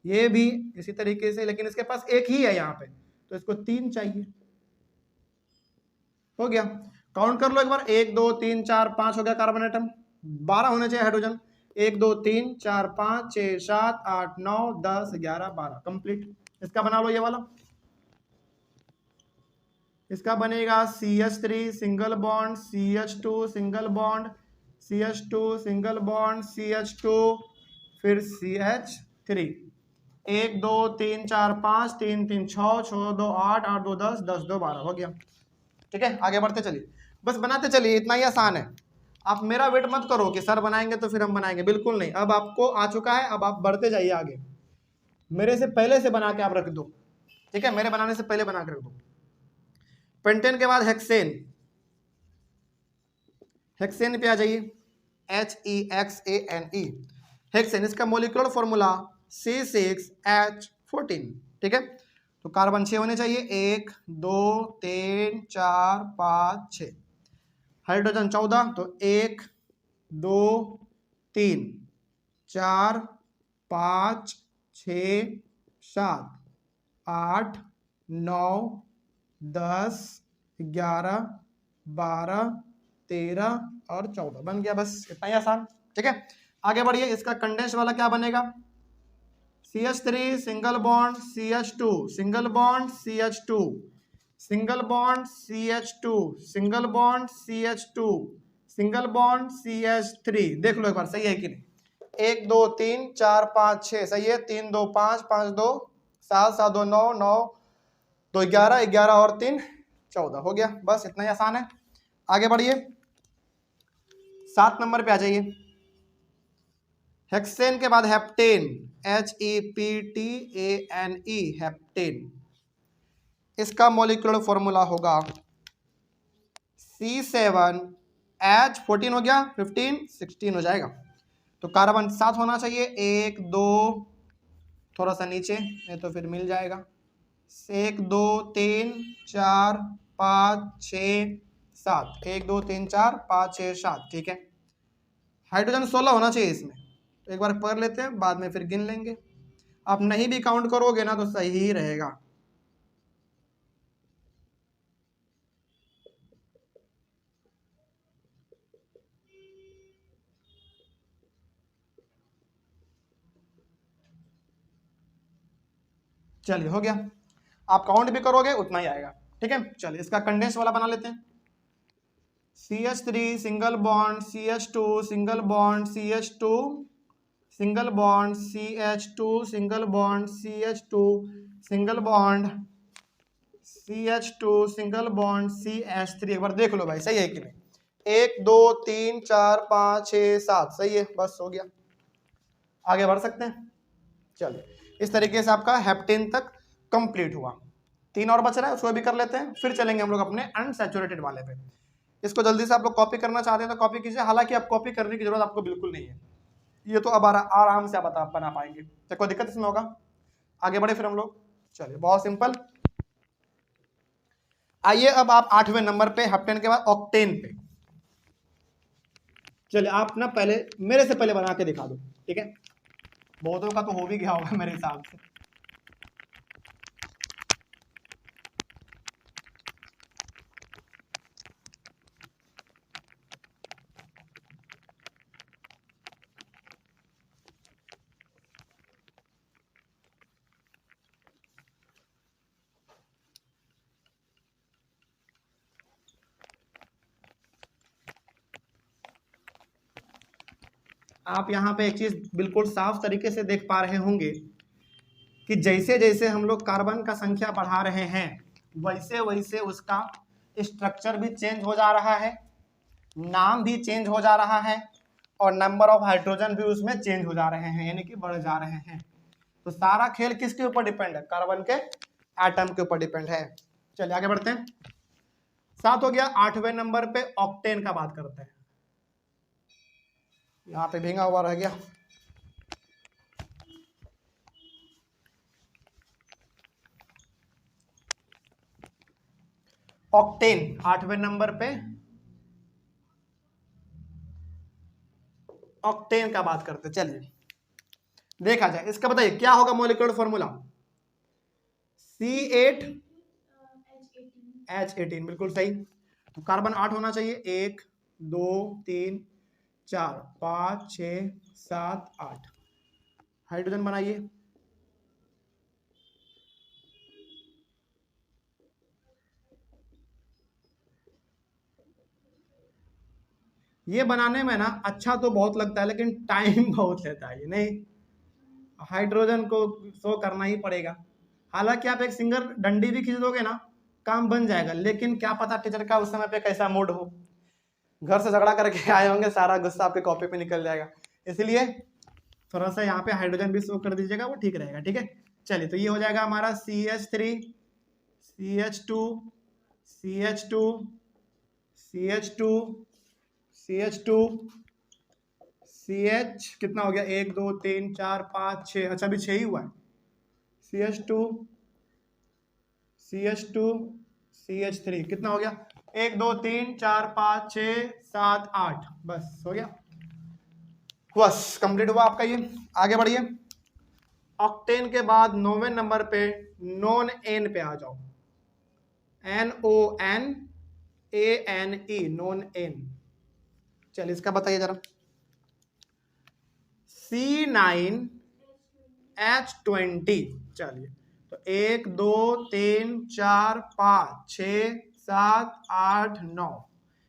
ये भी इसी तरीके से, लेकिन इसके पास 1 ही है यहाँ पे, तो इसको 3 चाहिए। हो गया, काउंट कर लो एक बार। 1, 2, 3, 4, 5 हो गया कार्बन एटम। 12 होने चाहिए हाइड्रोजन। 1, 2, 3, 4, 5, 6, 7, 8, 9, 10, 11, 12 कंप्लीट। इसका बना लो ये वाला। इसका बनेगा CH3 single bond, CH2 single bond, CH2 single bond, CH2 फिर CH3। 1, 2, 3, 4, 5, 3, 3, 6, 6, 2, 8, 8, 2, 10, 10, 2, 12 हो गया। ठीक है, आगे बढ़ते चलिए, बस बनाते चलिए, इतना ही आसान है। आप मेरा वेट मत करो कि सर बनाएंगे तो फिर हम बनाएंगे, बिल्कुल नहीं। अब आपको आ चुका है, अब आप बढ़ते जाइए आगे। मेरे से पहले से बना के आप रख दो, ठीक है, मेरे बनाने से पहले बना के रख दो। पेंटेन के बाद हेक्सेन, हेक्सेन पे आ जाइए, HEXANE, हेक्सेन। इसका मोलिकुलर फॉर्मूला C6H14, ठीक है। तो कार्बन 6 होने चाहिए, 1 2 3 4 5 6। हाइड्रोजन 14, तो 1 2 3 4 5 6 7 8 9 10 11 12 13 और 14 बन गया, बस इतना ही आसान, ठीक है। आगे बढ़िए, इसका कंडेंस वाला क्या बनेगा, CH3 single bond CH2 single bond CH2 single bond CH2 single bond CH2 single bond CH3। देख लो एक बार, सही है कि नहीं? 1 2 3 4 5 6, सही है। 3 2 5 5 2 7 7 2 9 9 2 11 11 और 3 14, हो गया, बस इतना ही आसान है। आगे बढ़िए, 7 नंबर पे आ जाइए। हेक्सेन के बाद हेप्टेन, HEPTANE, हेप्टेन। इसका मॉलिक्यूलर फॉर्मूला होगा C7H14, हो गया, 15 16 हो जाएगा। तो कार्बन 7 होना चाहिए, 1 2, थोड़ा सा नीचे नहीं तो फिर मिल जाएगा, 1 2 3 4 5 6 7, 1 2 3 4 5 6 7, ठीक है। हाइड्रोजन 16 होना चाहिए इसमें, एक बार पढ़ लेते हैं, बाद में फिर गिन लेंगे। आप नहीं भी काउंट करोगे ना तो सही ही रहेगा। चलिए, हो गया, आप काउंट भी करोगे उतना ही आएगा, ठीक है। चलिए, इसका कंडेंस वाला बना लेते हैं। CH3 single bond CH2 single bond CH2 single bond CH2 single bond CH2 single bond CH2 single bond CH3। एक बार देख लो भाई, सही है कि नहीं? 1 2 3 4 5 6 7, सही है, बस हो गया, आगे बढ़ सकते हैं। चलिए, इस तरीके से आपका हेप्टेन तक कंप्लीट हुआ। 3 और बच रहा है, उसको भी कर लेते हैं, फिर चलेंगे हम लोग अपने अनसैचुरेटेड वाले पे। इसको जल्दी से आप लोग कॉपी करना चाहते हैं तो कॉपी कीजिए, हालांकि आप कॉपी करने की जरूरत आपको बिल्कुल नहीं है, ये तो अब आराम से आप बना पाएंगे, तो कोई दिक्कत इसमें होगा। आगे बढ़े फिर हम लोग, चलिए, बहुत सिंपल। आइए अब आप 8वें नंबर पे, हेप्टेन के बाद ऑक्टेन पे। चलिए, आप ना पहले मेरे से पहले बना के दिखा दो, ठीक है। बहुतों का तो हो भी गया होगा मेरे हिसाब से। आप यहाँ पे एक चीज बिल्कुल साफ तरीके से देख पा रहे होंगे कि जैसे जैसे हम लोग कार्बन का संख्या बढ़ा रहे हैं वैसे वैसे उसका स्ट्रक्चर भी चेंज हो जा रहा है, नाम भी चेंज हो जा रहा है, और नंबर ऑफ हाइड्रोजन भी उसमें चेंज हो जा रहे हैं, यानी कि बढ़ जा रहे हैं। तो सारा खेल किसके ऊपर डिपेंड है? कार्बन के एटम के ऊपर डिपेंड है। चलिए आगे बढ़ते हैं। 7 हो गया। 8वें नंबर पे ऑक्टेन का बात करते हैं। यहाँ पे भींगा हुआ रह गया। ऑक्टेन 8वें नंबर पे ऑक्टेन का बात करते हैं। चलिए देखा जाए, इसका बताइए क्या होगा मॉलिक्यूलर फॉर्मूला? C8H18, बिल्कुल सही। तो कार्बन 8 होना चाहिए, 1 2 3 4 5 6 7 8। हाइड्रोजन बनाइए। ये बनाने में ना अच्छा तो बहुत लगता है लेकिन टाइम बहुत लेता है, ये नहीं, हाइड्रोजन को शो करना ही पड़ेगा। हालांकि आप एक सिंगल डंडी भी खींच दोगे ना काम बन जाएगा, लेकिन क्या पता टीचर का उस समय पे कैसा मूड हो। घर से झगड़ा करके आए होंगे, सारा गुस्सा आपके कॉपी पे निकल जाएगा, इसलिए थोड़ा सा यहाँ पे हाइड्रोजन भी शो कर दीजिएगा, वो ठीक रहेगा। ठीक है, चलिए तो ये हो जाएगा हमारा CH3 CH2 CH2 CH2 CH2 CH कितना हो गया, 1 2 3 4 5 6, अच्छा अभी 6 ही हुआ है। CH2 CH2 CH3 कितना हो गया, 1 2 3 4 5 6 7 8, बस हो गया, बस कंप्लीट हुआ आपका ये। आगे बढ़िए, ऑक्टेन के बाद 9वें नंबर पे नॉन एन पे आ जाओ, NONANE, नॉन एन। चलिए इसका बताइए जरा, C9H20। चलिए तो 1 2 3 4 5 6 7 8 9,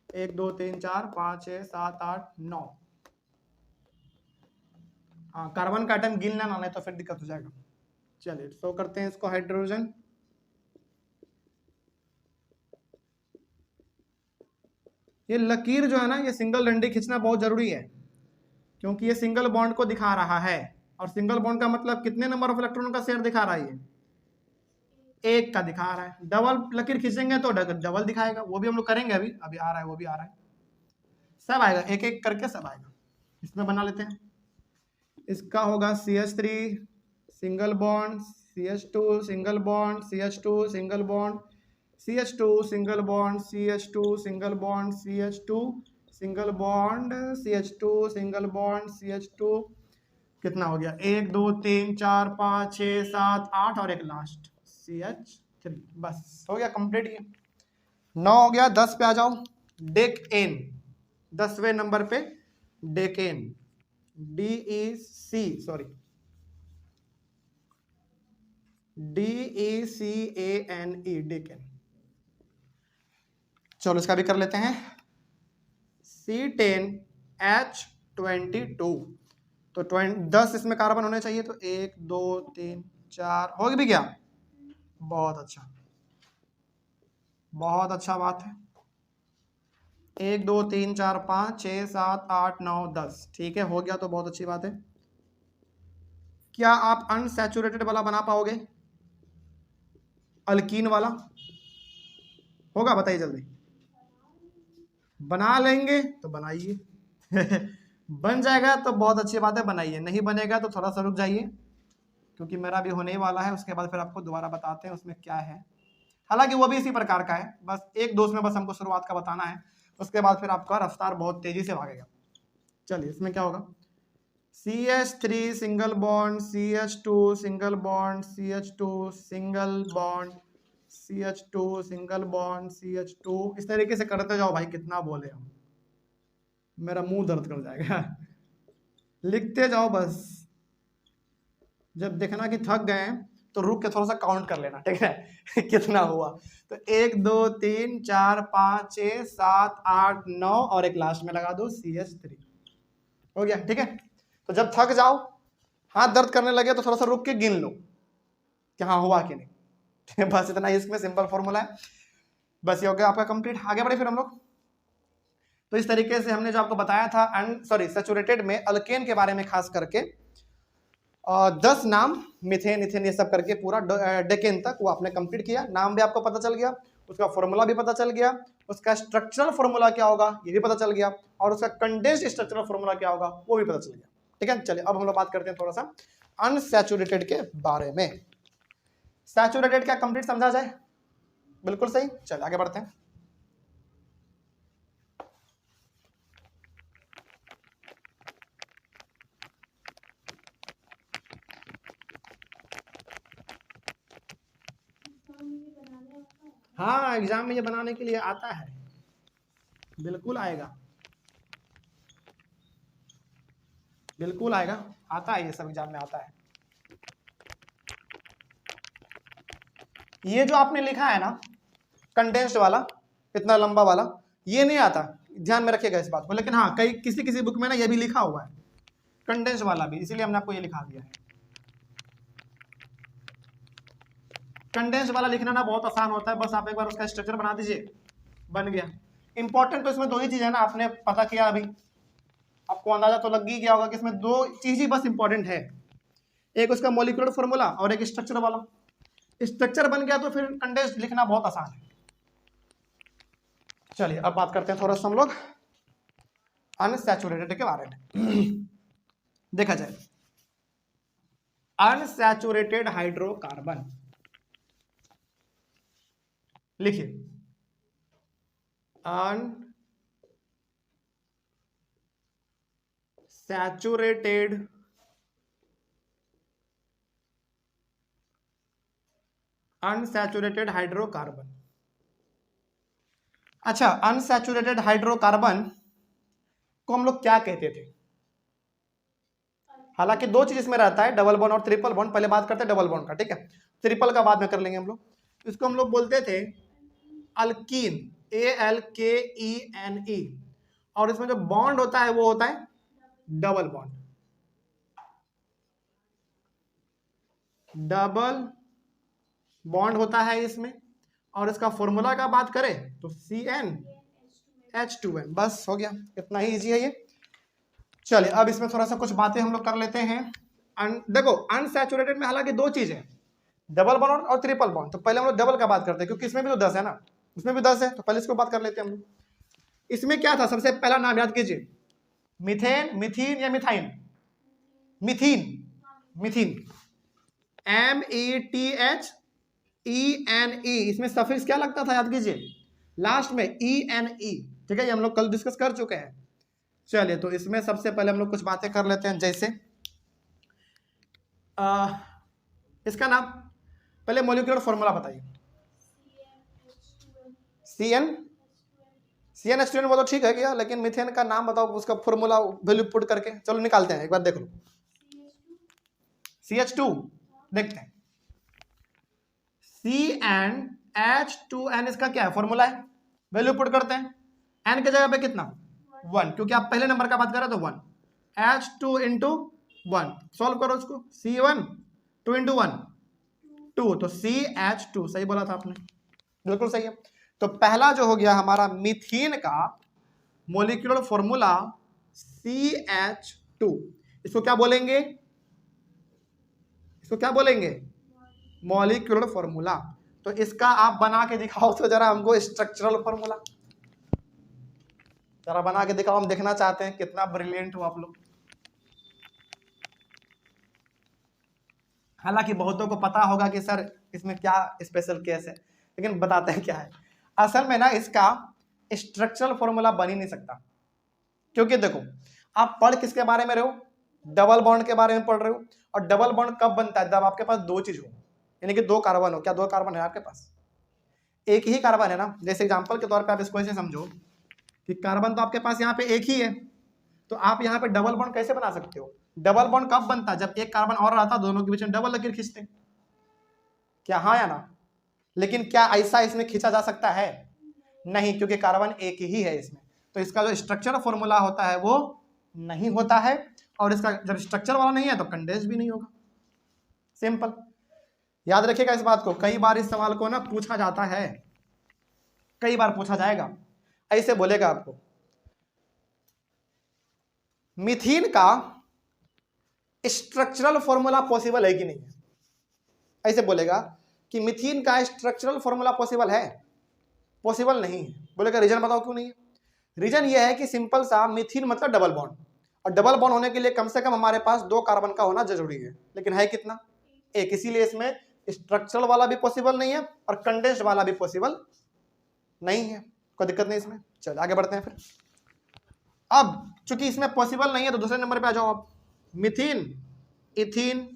1 2 3 4 5 6 7 8 9। हाँ, कार्बन का आइटम गिनना ना, नहीं तो फिर दिक्कत हो जाएगा। चलिए शो करते हैं इसको हाइड्रोजन, ये लकीर जो है ना, ये सिंगल डंडी खींचना बहुत जरूरी है, क्योंकि ये सिंगल बॉन्ड को दिखा रहा है, और सिंगल बॉन्ड का मतलब कितने नंबर ऑफ इलेक्ट्रॉन का शेयर दिखा रहा है, ये 1 का दिखा रहा है। डबल लकीर खींचेंगे तो डबल दिखाएगा, वो भी हम लोग करेंगे, अभी अभी आ रहा है, वो भी आ रहा है, सब आएगा, एक एक करके सब आएगा। इसमें बना लेते हैं, इसका होगा CH3 single bond, CH2 single bond, CH2 single bond, CH2 single bond, CH2 single bond, CH2 single bond, CH2 single bond, CH2 कितना हो गया, 1 2 3 4 5 6 7 8 और एक लास्ट CH3, बस हो गया कंप्लीट। ये 9 हो गया, 10 पे आ जाओ, डेकेन, 10वें नंबर पे डेकेन, DECANE, डेकेन। चलो इसका भी कर लेते हैं, C10H22, तो 10 इसमें कार्बन होने चाहिए, तो 1 2 3 4 हो भी गया, बहुत अच्छा, बहुत अच्छा बात है। 1 2 3 4 5 6 7 8 9 10, ठीक है, हो गया तो बहुत अच्छी बात है। क्या आप अनसैचुरेटेड वाला बना पाओगे, अल्कीन वाला होगा, बताइए जल्दी। बना लेंगे तो बनाइए बन जाएगा तो बहुत अच्छी बात है, बनाइए, नहीं बनेगा तो थोड़ा सा रुक जाइए, क्योंकि मेरा भी होने ही वाला है, उसके बाद फिर आपको दोबारा बताते हैं उसमें क्या है। हालांकि वो भी इसी प्रकार का है, बस एक दोस्त में बस हमको शुरुआत का बताना है, उसके बाद फिर आपका रफ्तार बहुत तेजी से भागेगा। चलिए इसमें क्या होगा, CH3 single bond, CH2 single bond, CH2 single bond, CH2 single bond, CH2, इस तरीके से करते जाओ भाई, कितना बोले हम, मेरा मुंह दर्द कर जाएगा लिखते जाओ बस, जब देखना कि थक गए तो रुक के थोड़ा सा काउंट कर लेना, ठीक है कितना हुआ, तो 1 2 3 4 5 6 7 8 9 और एक लास्ट में लगा दो CH3, हो गया, ठीक है। तो जब थक जाओ, हाथ दर्द करने लगे, तो थोड़ा सा रुक के गिन लो कि हाँ हुआ कि नहीं बस इतना ही इसमें सिंपल फॉर्मूला है, बस ये हो गया आपका कंप्लीट। आगे बढ़े फिर हम लोग, तो इस तरीके से हमने जो आपको बताया था सैचुरेटेड में अल्केन के बारे में खास करके 10 नाम, मिथेन इथेन ये सब करके पूरा डेकेन तक वो आपने कंप्लीट किया, नाम भी आपको पता चल गया, उसका फॉर्मूला भी पता चल गया, उसका स्ट्रक्चरल फॉर्मूला क्या होगा ये भी पता चल गया, और उसका कंडेंस्ड स्ट्रक्चरल फॉर्मूला क्या होगा वो भी पता चल गया, ठीक है। चलिए अब हम लोग बात करते हैं थोड़ा सा अनसैचुरेटेड के बारे में। सैचुरेटेड क्या कंप्लीट समझा जाए, बिल्कुल सही, चलिए आगे बढ़ते हैं। हाँ एग्जाम में ये बनाने के लिए आता है, बिल्कुल आएगा, बिल्कुल आएगा, आता है, ये सब एग्जाम में आता है। ये जो आपने लिखा है ना कंडेंस्ड वाला, इतना लंबा वाला, ये नहीं आता, ध्यान में रखिएगा इस बात को, लेकिन हाँ कई किसी किसी बुक में ना ये भी लिखा हुआ है कंडेंस्ड वाला भी, इसीलिए हमने आपको ये लिखा दिया है। कंडेंस्ड वाला लिखना ना बहुत आसान होता है, बस आप एक बार उसका स्ट्रक्चर बना दीजिए, बन गया। इंपॉर्टेंट तो इसमें दो ही चीज है ना, आपने पता किया अभी, आपको अंदाजा तो लग ही गया होगा कि इसमें दो चीज ही बस इंपॉर्टेंट है, एक उसका मॉलिक्यूलर फॉर्मूला और एक स्ट्रक्चर वाला। स्ट्रक्चर बन गया तो फिर कंडेंस्ड लिखना बहुत आसान है। चलिए अब बात करते हैं थोड़ा सा हम लोग अनसैचुरेटेड के बारे में। देखा जाए अनसैचुरेटेड हाइड्रोकार्बन, लिखिए अनसैचुरेटेड हाइड्रोकार्बन। अच्छा, अनसैचुरेटेड हाइड्रोकार्बन को हम लोग क्या कहते थे? हालांकि दो चीज इसमें रहता है, डबल बॉन्ड और ट्रिपल बॉन्ड। पहले बात करते हैं डबल बॉन्ड का, ठीक है, ट्रिपल का बाद में कर लेंगे हम लोग। इसको हम लोग बोलते थे अल्कीन, ALKENE, और इसमें जो बॉन्ड होता है वो होता है डबल बॉन्ड। डबल बॉन्ड होता है इसमें, और इसका फॉर्मूला का बात करें तो CnH2n, बस हो गया, इतना ही इजी है ये। चलिए अब इसमें थोड़ा सा कुछ बातें हम लोग कर लेते हैं। देखो अनसैचुरेटेड में हालांकि दो चीज है, डबल बॉन्ड और ट्रिपल बॉन्ड। तो पहले हम लोग डबल का बात करते हैं, क्योंकि इसमें भी तो 10 है ना, इसमें भी 10 है, तो पहले इसको बात कर लेते हैं हम लोग। इसमें क्या था, सबसे पहला नाम याद कीजिए, मीथेन, मिथीन या मिथाइन? मिथीन, मिथीन, METHENE। इसमें सफिक्स क्या लगता था याद कीजिए, लास्ट में ENE, ठीक है, ये हम लोग कल डिस्कस कर चुके हैं। चलिए तो इसमें सबसे पहले हम लोग कुछ बातें कर लेते हैं, जैसे इसका नाम, पहले मॉलिक्यूलर फॉर्मूला बताइए। CnH2n वो तो ठीक है क्या, लेकिन मीथेन का नाम बताओ, उसका फॉर्मूला वैल्यू पुट करके, चलो निकालते हैं, एक बार देख लो। CH2 देखते हैं, CnH2n इसका क्या है फॉर्मूला है, वैल्यू पुट करते हैं। n के जगह पे कितना 1, क्योंकि आप पहले नंबर का बात कर रहे हो तो 1, H2 इंटू 1, सॉल्व करो उसको, C1 2 इंटू 1 2, तो CH2, सही बोला था आपने, बिल्कुल सही है। तो पहला जो हो गया हमारा मीथेन का मॉलिक्यूलर फॉर्मूला CH2, इसको क्या बोलेंगे, इसको क्या बोलेंगे, मॉलिक्यूलर फॉर्मूला। तो इसका आप बना के दिखाओ तो जरा हमको स्ट्रक्चरल फॉर्मूला, जरा बना के दिखाओ, हम देखना चाहते हैं कितना ब्रिलियंट हो आप लोग। हालांकि बहुतों को पता होगा कि सर इसमें क्या स्पेशल केस है, लेकिन बताते हैं क्या है। असल में ना इसका स्ट्रक्चरल फॉर्मूला बन ही नहीं सकता, क्योंकि देखो आप पढ़ किसके बारे में रहे हो, डबल बॉन्ड के बारे में पढ़ रहे हो। और डबल बॉन्ड कब बनता है, जब आपके पास दो चीज हो, यानी कि दो कार्बन हो। क्या दो कार्बन है आपके पास, एक ही कार्बन है ना। जैसे एग्जांपल के तौर पे आप इसको ऐसे समझो कि कार्बन तो आपके पास यहाँ पे एक ही है, तो आप यहाँ पे डबल बॉन्ड कैसे बना सकते हो। डबल बॉन्ड कब बनता है, जब एक कार्बन और रहता, दोनों के बीच में डबल लकीर खींचते, क्या हाँ या ना। लेकिन क्या ऐसा इसमें खींचा जा सकता है, नहीं, क्योंकि कार्बन एक ही है इसमें। तो इसका जो स्ट्रक्चर फॉर्मूला होता है वो नहीं होता है, और इसका जब स्ट्रक्चर वाला नहीं है तो कंडेंस भी नहीं होगा, सिंपल। याद रखिएगा इस बात को, कई बार इस सवाल को ना पूछा जाता है, कई बार पूछा जाएगा। ऐसे बोलेगा आपको मीथेन का स्ट्रक्चरल फॉर्मूला पॉसिबल है कि नहीं है, ऐसे बोलेगा कि मीथेन का स्ट्रक्चरल फॉर्मूला पॉसिबल है, पॉसिबल नहीं है। बोलेगा रीजन बताओ क्यों नहीं है। रीजन ये है कि सिंपल सा, मीथेन मतलब डबल बॉन्ड, और डबल बॉन्ड होने के लिए कम से कम हमारे पास दो कार्बन का होना जरूरी है, लेकिन है कितना, एक। इसीलिए इसमें स्ट्रक्चरल वाला भी पॉसिबल नहीं है और कंडेंस्ड वाला भी पॉसिबल नहीं है, कोई दिक्कत नहीं इसमें। चलो आगे बढ़ते हैं फिर। अब चूंकि इसमें पॉसिबल नहीं है तो दूसरे नंबर पे आ जाओ आप, मीथेन, इथीन,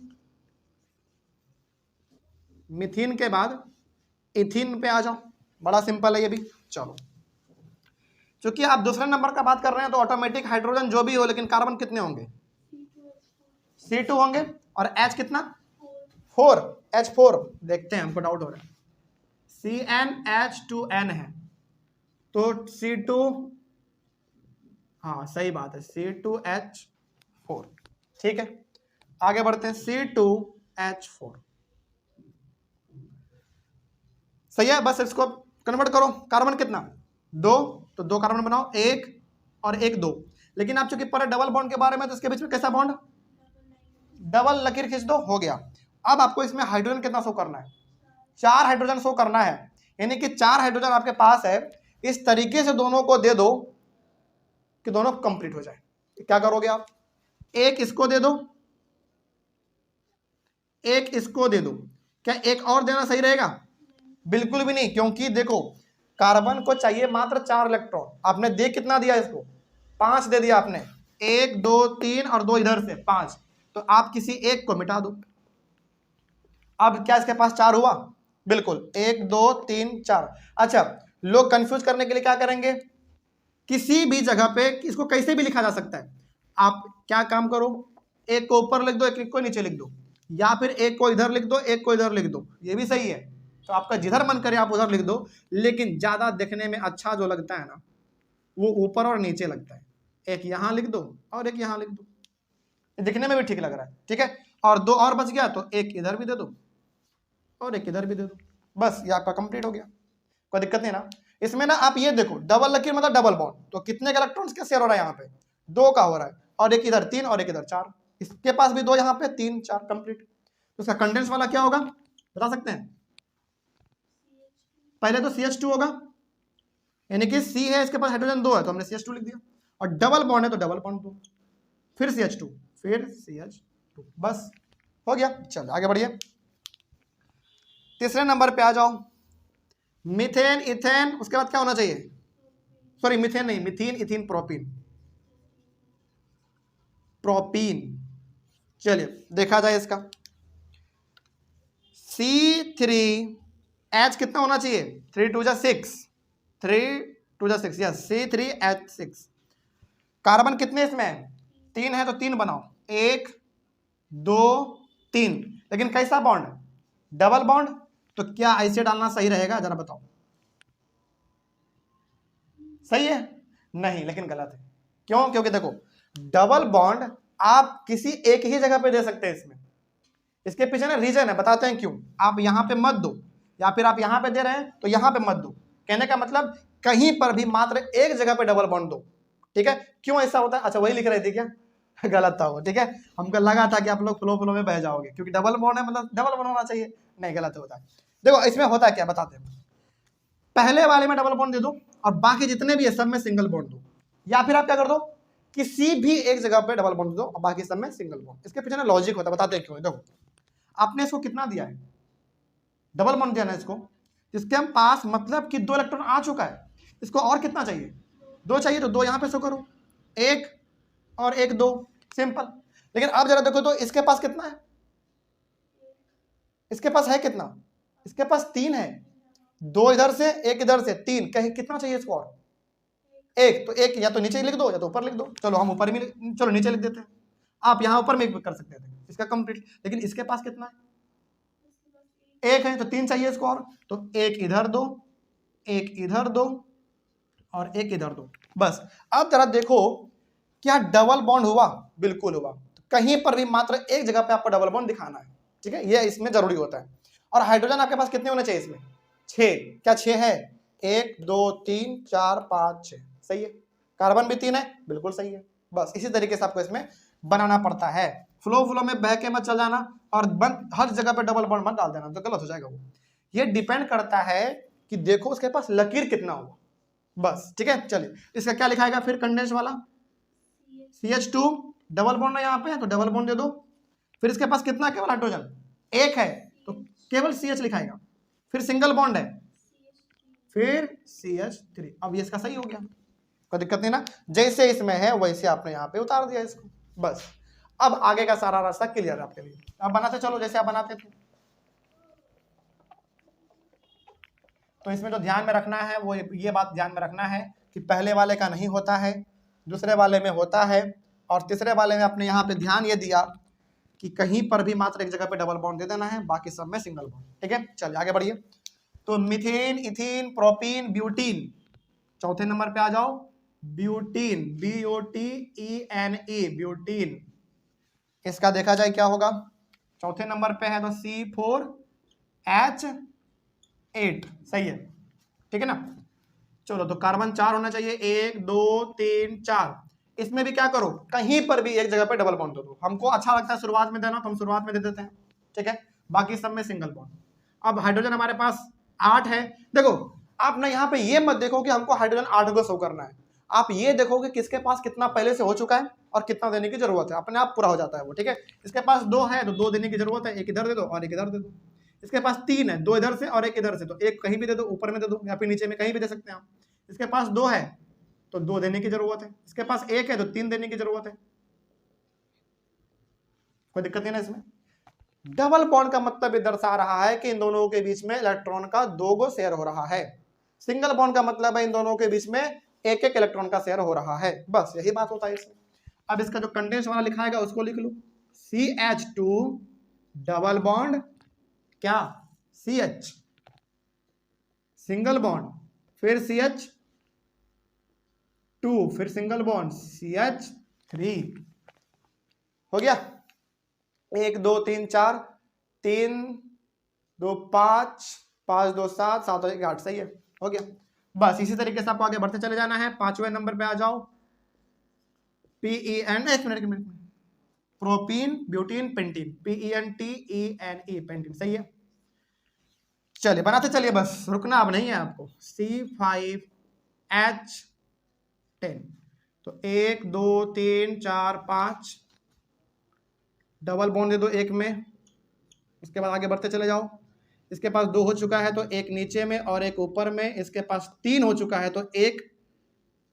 मीथेन के बाद इथीन पे आ जाओ, बड़ा सिंपल है ये भी। चलो चूंकि आप दूसरे नंबर का बात कर रहे हैं तो ऑटोमेटिक हाइड्रोजन जो भी हो, लेकिन कार्बन कितने होंगे, C2 होंगे, और H कितना 4, H4, देखते हैं, हमको डाउट हो रहा है, CnH2n है तो C2, हाँ सही बात है, C2H4, ठीक है। आगे बढ़ते हैं, C2H4 सही है, बस इसको कन्वर्ट करो। कार्बन कितना 2, तो 2 कार्बन बनाओ, 1 और 1 2। लेकिन आप चूंकि पर डबल बॉन्ड के बारे में, तो इसके बीच में कैसा बॉन्ड, डबल लकीर खींच दो, हो गया। अब आपको इसमें हाइड्रोजन कितना शो करना है, 4 हाइड्रोजन शो करना है, यानी कि 4 हाइड्रोजन आपके पास है। इस तरीके से दोनों को दे दो कि दोनों कंप्लीट हो जाए। क्या करोगे आप, एक इसको दे दो, एक इसको दे दो। क्या एक और देना सही रहेगा, बिल्कुल भी नहीं, क्योंकि देखो कार्बन को चाहिए मात्र 4 इलेक्ट्रॉन, आपने दे कितना दिया इसको, 5 दे दिया आपने, 1 2 3 और 2 इधर से 5, तो आप किसी एक को मिटा दो। अब क्या इसके पास 4 हुआ, बिल्कुल, 1 2 3 4। अच्छा, लोग कंफ्यूज करने के लिए क्या करेंगे, किसी भी जगह पे इसको कैसे भी लिखा जा सकता है। आप क्या काम करो, एक को ऊपर लिख दो, एक को नीचे लिख दो, या फिर एक को इधर लिख दो, एक को इधर लिख दो, ये भी सही है। तो आपका जिधर मन करे आप उधर लिख दो, लेकिन ज्यादा देखने में अच्छा जो लगता है ना, वो ऊपर और नीचे लगता है। एक यहां लिख दो और एक यहां लिख दो, दिखने में भी ठीक लग रहा है, ठीक है। और 2 और बच गया, तो एक इधर भी दे दो और एक इधर भी दे दो, बस ये आपका कंप्लीट हो गया, कोई दिक्कत नहीं ना। इसमें ना आप ये देखो, डबल लकीर मतलब डबल बॉन्ड, तो कितने इलेक्ट्रॉन्स का शेयर हो रहा है यहाँ पे, 2 का हो रहा है, और एक इधर 3 और एक इधर 4, इसके पास भी 2, यहाँ पे 3 4, कंप्लीट। तो इसका कंडेंस वाला क्या होगा, बता सकते हैं, पहले तो CH2 होगा, यानी कि C है, इसके पास हाइड्रोजन 2 है, तो हमने CH2 लिख दिया, और डबल बॉन्ड है तो डबल बॉन्ड 2, फिर CH2, फिर CH2, बस हो गया। चलो आगे बढ़िए, तीसरे नंबर पे आ जाओ, मीथेन इथेन, उसके बाद क्या होना चाहिए, सॉरी मीथेन नहीं, मीथीन इथीन प्रोपीन, प्रोपीन। चलिए देखा जाए इसका, C3H कितना होना चाहिए, 3 2 6, 3 2 6, यस, C3H6। कार्बन कितने इसमें है, 3 है, तो 3 बनाओ, 1 2 3, लेकिन कैसा बॉन्ड, डबल बॉन्ड। तो क्या ऐसे डालना सही रहेगा, जरा बताओ, सही है, नहीं, लेकिन गलत है। क्यों, क्योंकि देखो डबल बॉन्ड आप किसी एक ही जगह पे दे सकते हैं इसमें, इसके पीछे ना रीजन है, बताते हैं क्यों। आप यहां पे मत दो, या फिर आप यहां पे दे रहे हैं तो यहां पे मत दो, कहने का मतलब कहीं पर भी मात्र एक जगह पे डबल बॉन्ड दो, ठीक है। क्यों ऐसा होता है, अच्छा वही लिख रहे थे क्या, गलत था वो, ठीक है। हमको लगा था कि आप लोग फ्लो में बह जाओगे, क्योंकि डबल बॉन्ड है मतलब डबल बॉन्ड होना चाहिए, नहीं, गलत होता है। देखो इसमें होता है क्या, बताते हैं, पहले वाले में डबल बॉन्ड दे दो और बाकी जितने भी है सब में सिंगल बॉन्ड दो, या फिर आप क्या कर दो, किसी भी एक जगह पे डबल बॉन्ड दो और बाकी सब में सिंगल बॉन्ड। इसके पीछे ना लॉजिक होता है, बताते हैं क्यों। देखो आपने इसको कितना दिया है, डबल बॉन्ड दिया ना इसको, इसके हम पास मतलब कि 2 इलेक्ट्रॉन आ चुका है, इसको और कितना चाहिए, 2 चाहिए, तो 2 यहां पे शो करो, 1 और 1 2, सिंपल। लेकिन अब जरा देखो तो इसके पास कितना है, इसके पास है कितना, इसके पास 3 है, 2 इधर से 1 इधर से 3, कहीं कितना चाहिए इसको और, 1, तो 1 या तो नीचे लिख दो या तो ऊपर लिख दो, चलो हम ऊपर में, चलो नीचे लिख देते हैं, आप यहां ऊपर में कर सकते थे, इसका कंप्लीट। लेकिन इसके पास कितना है, 1 है, तो 3 चाहिए इसको और, तो 1 इधर दो, 1 इधर दो और 1 इधर दो, बस। अब जरा देखो क्या डबल बॉन्ड हुआ, बिल्कुल हुआ। तो कहीं पर भी मात्र एक जगह पे आपको डबल बॉन्ड दिखाना है, ठीक है, ये इसमें जरूरी होता है। और हाइड्रोजन आपके पास कितने होने चाहिए इसमें, 6, क्या 6 है, 1 2 3 4 5 6, सही है। कार्बन भी 3 है, बिल्कुल सही है। बस इसी तरीके से आपको इसमें बनाना पड़ता है, फ्लो में बह के मत चल जाना, और बंद हर जगह पे डबल बॉन्ड मत डाल देना, तो गलत हो जाएगा वो। ये डिपेंड करता है कि देखो उसके पास लकीर कितना होगा, बस, ठीक है। चलिए इसका क्या लिखाएगा फिर, कंडेंस वाला CH2, डबल बॉन्ड है यहाँ पे, तो डबल बॉन्ड दे दो। फिर इसके पास कितना केवल हाइड्रोजन 1 है, तो केवल CH लिखाएगा। फिर सिंगल बॉन्ड है, फिर CH3। अब ये इसका सही हो गया, कोई दिक्कत नहीं ना, जैसे इसमें है वैसे आपने यहाँ पे उतार दिया इसको, बस। अब आगे का सारा रास्ता क्लियर है आपके लिए, अब बनाते चलो जैसे आप बनाते थे। तो इसमें जो ध्यान में रखना है वो ये बात ध्यान में रखना है कि पहले वाले का नहीं होता है, दूसरे वाले में होता है, और तीसरे वाले में आपने यहाँ पे ध्यान ये दिया कि कहीं पर भी मात्र एक जगह पे डबल बॉन्ड दे देना है, बाकी सब में सिंगल बॉन्ड, ठीक है। चलिए आगे बढ़िए, तो मीथेन इथीन प्रोपीन ब्यूटीन, चौथे नंबर पे आ जाओ, ब्यूटीन, BUTENE, ब्यूटीन। इसका देखा जाए क्या होगा, चौथे नंबर पे है तो C4H8, सही है, ठीक है ना। चलो तो कार्बन 4 होना चाहिए, 1 2 3 4। इसमें भी क्या करो, कहीं पर भी एक जगह पे डबल बॉन्ड दे दो। हमको अच्छा लगता है शुरुआत में देना, तो हम शुरुआत में दे देते हैं, ठीक है। बाकी सब में सिंगल बॉन्ड। अब हाइड्रोजन हमारे पास 8 है। देखो आप ना यहाँ पे ये मत देखो कि हमको हाइड्रोजन 8 को शो करना है, आप ये देखो कि किसके पास कितना पहले से हो चुका है और कितना देने की जरूरत है, अपने आप पूरा हो जाता है वो, ठीक है। इसके पास 2 है तो 2 देने की जरूरत है, एक इधर दे दो और एक इधर दे दो। इसके पास 3 है, 2 इधर से और एक इधर से, तो एक कहीं भी दे दो, ऊपर में दे दो या फिर नीचे में कहीं भी दे सकते हैं आप। इसके पास 2 है तो 2 देने की जरूरत है, इसके पास 1 है तो 3 देने की जरूरत है, कोई दिक्कत नहीं ना इसमें। डबल बॉन्ड का मतलब ये दर्शा रहा है कि इन दोनों के बीच में इलेक्ट्रॉन का 2 गो शेयर हो रहा है। सिंगल बॉन्ड का मतलब है इन दोनों के बीच में एक एक इलेक्ट्रॉन का शेयर हो रहा है, बस यही बात होता है इसमें। अब इसका जो कंडेंस वाला लिखाएगा उसको लिख लो, CH2 डबल बॉन्ड क्या CH सिंगल बॉन्ड, फिर CH2, फिर सिंगल बॉन्ड CH3। हो गया, 1 2 3 4, 3 2 5, 5 2 7, 7 1 8, सही है, हो गया। बस इसी तरीके से आपको आगे बढ़ते चले जाना है। 5वें नंबर पे आ जाओ, PEN, एक minute, propene butene pentene, PENTENE pentene, सही है। चलिए बनाते चलिए, बस रुकना अब नहीं है आपको। C5H10, तो 1 2 3 4 5 डबल बॉन्ड दे दो एक में, उसके बाद आगे बढ़ते चले जाओ। इसके पास 2 हो चुका है तो एक नीचे में और एक ऊपर में, इसके पास 3 हो चुका है तो एक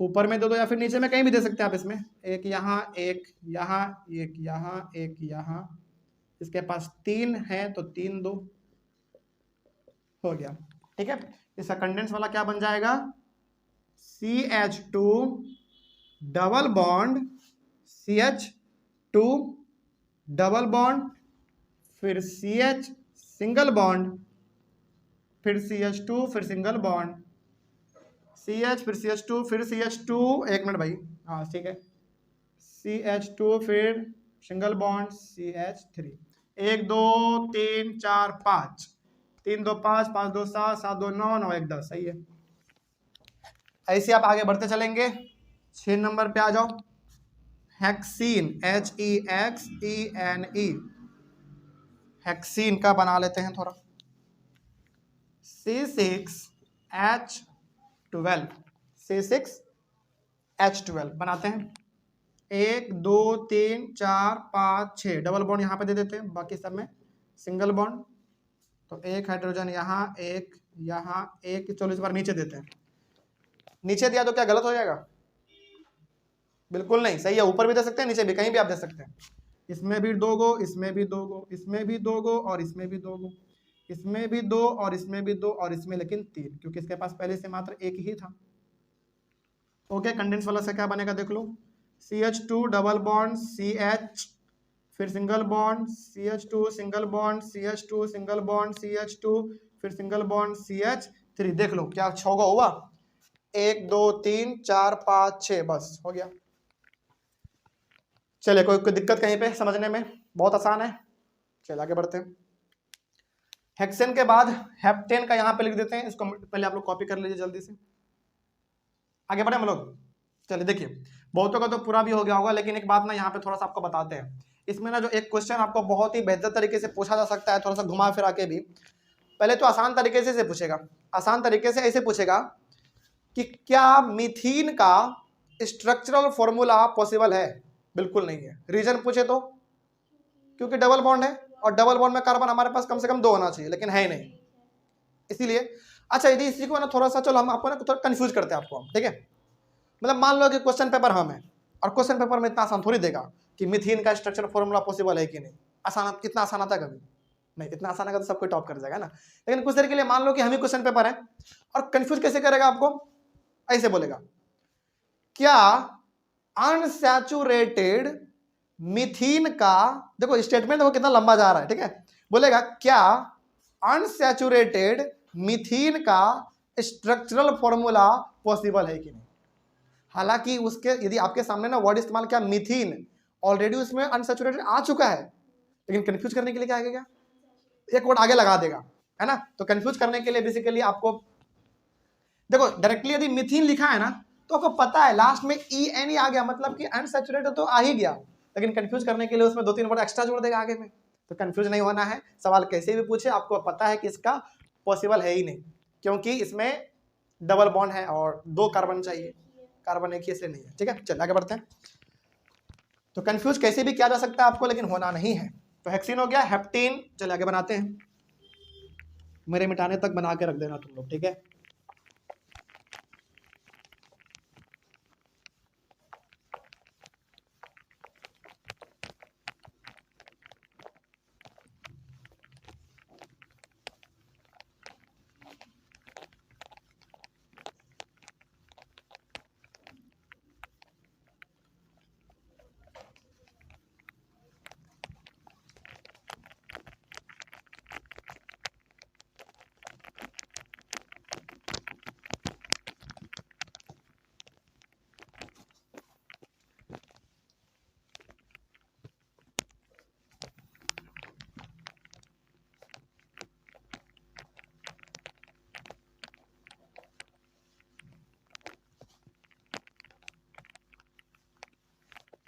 ऊपर में दे दो या फिर नीचे में कहीं भी दे सकते हैं आप। इसमें एक यहाँ, एक यहाँ, एक यहाँ, एक यहाँ, इसके पास 3 है तो 3 दो, हो गया, ठीक है। इसका कंडेंस वाला क्या बन जाएगा, CH2 double bond CH2 double bond, फिर CH सिंगल बॉन्ड, फिर CH2, फिर सिंगल बॉन्ड, CH, फिर CH2, फिर CH2, एक मिनट भाई, हाँ ठीक है, CH2, फिर सिंगल बॉन्ड CH3, 1 2 3 4 5, 3 2 5, 5 2 7, 7 2 9, 9 1 10, सही है। ऐसे आप आगे बढ़ते चलेंगे। 6 नंबर पे आ जाओ, हेक्सीन, HEXENE, हेक्सीन का बना लेते हैं थोड़ा, C6H12, C6H12 बनाते हैं। 1 2 3 4 5 6 डबल बॉन्ड यहाँ पे दे देते हैं, बाकी सब में सिंगल बॉन्ड, तो एक हाइड्रोजन यहाँ, एक यहाँ, एक, चलो इस बार नीचे देते हैं। नीचे दिया तो क्या गलत हो जाएगा, बिल्कुल नहीं, सही है। ऊपर भी दे सकते हैं, नीचे भी, कहीं भी आप दे सकते हैं। इसमें भी 2 गो, इसमें भी 2 गो, इसमें भी 2 गो और इसमें भी 2 गो, इसमें भी 2 और इसमें भी 2 और इसमें लेकिन 3, क्योंकि इसके पास पहले से मात्र एक ही था। ओके, कंडेंस वाला से क्या बनेगा देख लो, CH2 डबल बॉन्ड CH, फिर single bond CH2 single bond CH2 single bond CH2, फिर सिंगल बॉन्ड CH3। देख लो क्या 6 का हुआ, 1 2 3 4 5 6, बस हो गया। चलिए, कोई दिक्कत कहीं पे समझने में, बहुत आसान है। चलिए आगे बढ़ते हैं। हेक्सेन के बाद हेप्टेन का यहाँ पे लिख देते हैं, इसको पहले आप लोग कॉपी कर लीजिए जल्दी से। आगे बढ़े हम लोग। चलिए देखिए, बहुतों का तो पूरा भी हो गया होगा, लेकिन एक बात ना यहाँ पे थोड़ा सा आपको बताते हैं। इसमें ना जो एक क्वेश्चन आपको बहुत ही बेहतर तरीके से पूछा जा सकता है, थोड़ा सा घुमा फिरा के भी। पहले तो आसान तरीके से पूछेगा, आसान तरीके से ऐसे पूछेगा कि क्या मीथीन का स्ट्रक्चरल फॉर्मूला पॉसिबल है। बिल्कुल नहीं है। रीजन पूछे तो, क्योंकि डबल बॉन्ड है और डबल बॉन्ड में कार्बन हमारे पास कम से कम 2 होना चाहिए, लेकिन है ही नहीं, इसीलिए। अच्छा, यदि इसी को ना थोड़ा सा, चलो हम आपको ना थोड़ा कंफ्यूज करते हैं आपको, ठीक है। मतलब मान लो कि क्वेश्चन पेपर हम है और क्वेश्चन पेपर में इतना आसान थोड़ी देगा कि मीथेन का स्ट्रक्चर फॉर्मूला पॉसिबल है कि नहीं। आसान, इतना आसान आता कभी नहीं, इतना आसान है तो सब कोई टॉप कर जाएगा ना। लेकिन कुछ देर के लिए मान लो कि हम ही क्वेश्चन पेपर है और कंफ्यूज कैसे करेगा आपको, ऐसे बोलेगा, क्या अनसैचुरेटेड मीथेन का, देखो स्टेटमेंट देखो कितना लंबा जा रहा है, ठीक है। बोलेगा क्या अनसैचुरेटेड मीथेन का स्ट्रक्चरल फॉर्मूला पॉसिबल है कि नहीं। हालांकि उसके, यदि आपके सामने ना वर्ड इस्तेमाल किया मीथेन, ऑलरेडी उसमें अनसैचुरेटेड आ चुका है, लेकिन कंफ्यूज करने के लिए क्या आएगा, एक वर्ड आगे लगा देगा, है ना। तो कंफ्यूज करने के लिए बेसिकली आपको देखो डायरेक्टली यदि मिथीन लिखा है ना तो आपको पता है लास्ट में EN आ गया, मतलब कि अनसैचुरेटेड तो आ ही गया, लेकिन कंफ्यूज करने के लिए उसमें 2-3 वर्ड एक्स्ट्रा जोड़ देगा आगे में। तो कंफ्यूज नहीं होना है, सवाल कैसे भी पूछे आपको पता है कि इसका पॉसिबल है ही नहीं, क्योंकि इसमें डबल बॉन्ड है और 2 कार्बन चाहिए, कार्बन एक ही इसलिए नहीं है। ठीक है, चलिए आगे बढ़ते हैं। तो कंफ्यूज कैसे भी किया जा सकता है आपको, लेकिन होना नहीं है। तो हेक्सीन हो गया, हेप्टेन। चलिए आगे बनाते हैं, मेरे मिटाने तक बना के रख देना तुम लोग, ठीक है।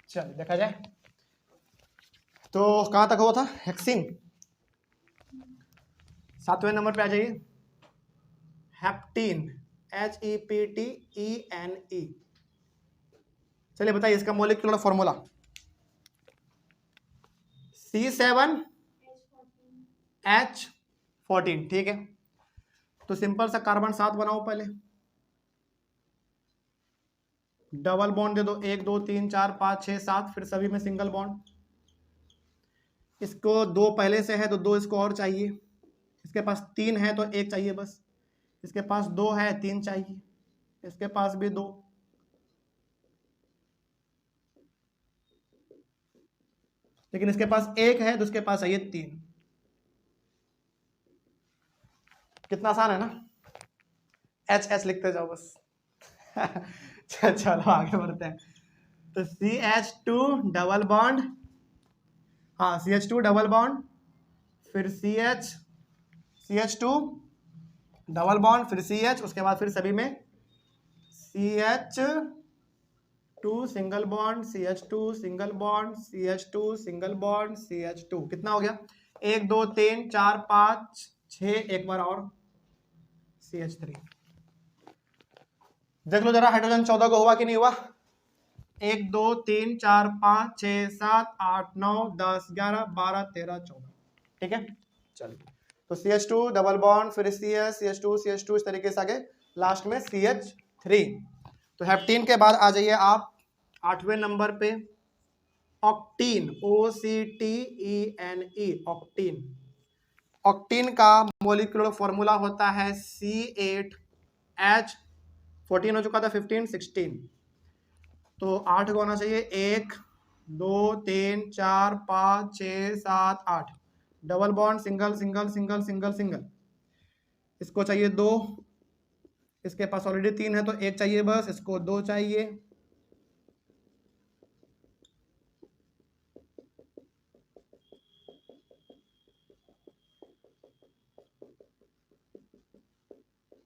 चलिए देखा जाए, तो कहां तक हुआ था, हेक्सिन। 7वें नंबर पे आ जाइए, हेप्टीन, HEPTENE। चलिए बताइए इसका मॉलिक्यूलर फॉर्मूला, C7H14। ठीक है, तो सिंपल सा कार्बन 7 बनाओ पहले, डबल बॉन्ड दे दो, 1 2 3 4 5 6 7, फिर सभी में सिंगल बॉन्ड। इसको 2 पहले से है तो 2 इसको और चाहिए, इसके पास 3 है तो 1 चाहिए बस, इसके पास 2 है 3 चाहिए, इसके पास भी 2, लेकिन इसके पास 1 है तो इसके पास चाहिए 3। कितना आसान है ना, H लिखते जाओ बस। चलो आगे बढ़ते हैं। तो CH2 डबल बॉन्ड, हाँ CH2 डबल बॉन्ड, फिर CH2 डबल बॉन्ड, फिर CH, उसके बाद फिर सभी में CH2 single bond, CH2 single bond, CH2 single bond, CH2। कितना हो गया, 1 2 3 4 5 6, एक बार और CH3। देख लो जरा हाइड्रोजन 14 को हुआ कि नहीं हुआ, 1 2 3 4 5 6 7 8 9 10 11 12 13 14। ठीक है, चलिए तो CH2 डबल बॉन्ड, फिर CH2 इस तरीके से आगे लास्ट में CH3। तो हेप्टीन के बाद आ जाइए आप 8वें नंबर पे, ऑक्टीन, OCTENE, ऑक्टीन। ऑक्टीन का मॉलिक्यूलर फॉर्मूला होता है C8H14 हो चुका था, 15 16, तो 8 को होना चाहिए, 1 2 3 4 5 6 7 8, double bond single single single single single, इसको चाहिए 2, इसके पास ऑलरेडी 3 है तो 1 चाहिए बस, इसको 2 चाहिए,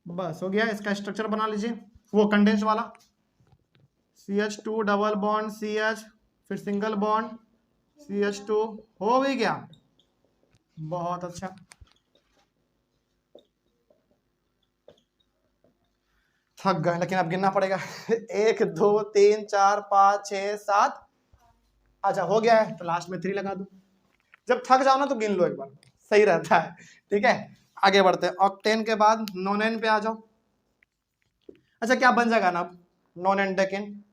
बस हो गया। इसका स्ट्रक्चर बना लीजिए, वो कंडेंस वाला, CH2 डबल बॉन्ड CH, फिर सिंगल बॉन्ड CH2, हो भी गया, बहुत अच्छा। थक गए लेकिन अब गिनना पड़ेगा। 1 2 3 4 5 6 7, अच्छा हो गया है तो लास्ट में 3 लगा दो। जब थक जाओ ना तो गिन लो एक बार, सही रहता है। ठीक है, आगे बढ़ते हैं। ऑक्टेन के बाद नोनेन पे आ जाओ। अच्छा क्या बन जाएगा ना अब, नोनेन डेकेन,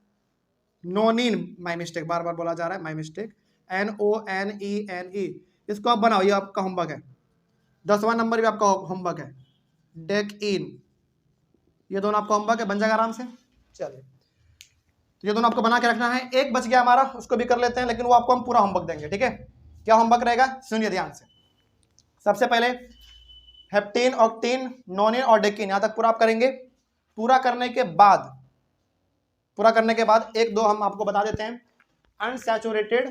नोनिन, माई मिस्टेक, बार बार बोला जा रहा है, माई मिस्टेक, NONENE। इसको आप बनाओ, ये आपका होमवर्क है, 10वां नंबर भी आपका होमवर्क है, डेक इन, ये दोनों आपका होमवर्क है, बन जाएगा आराम से। चलिए तो ये दोनों आपको बना के रखना है। एक बच गया हमारा, उसको भी कर लेते हैं, लेकिन वो आपको हम पूरा होमवर्क देंगे। ठीक है, क्या होमवर्क रहेगा सुनिए ध्यान से। सबसे पहले हेप्टेन, ऑक्टेन, नोनिन और डेकिन, यहां तक पूरा आप करेंगे। पूरा करने के बाद एक दो हम आपको बता देते हैं, अनसैचुरेटेड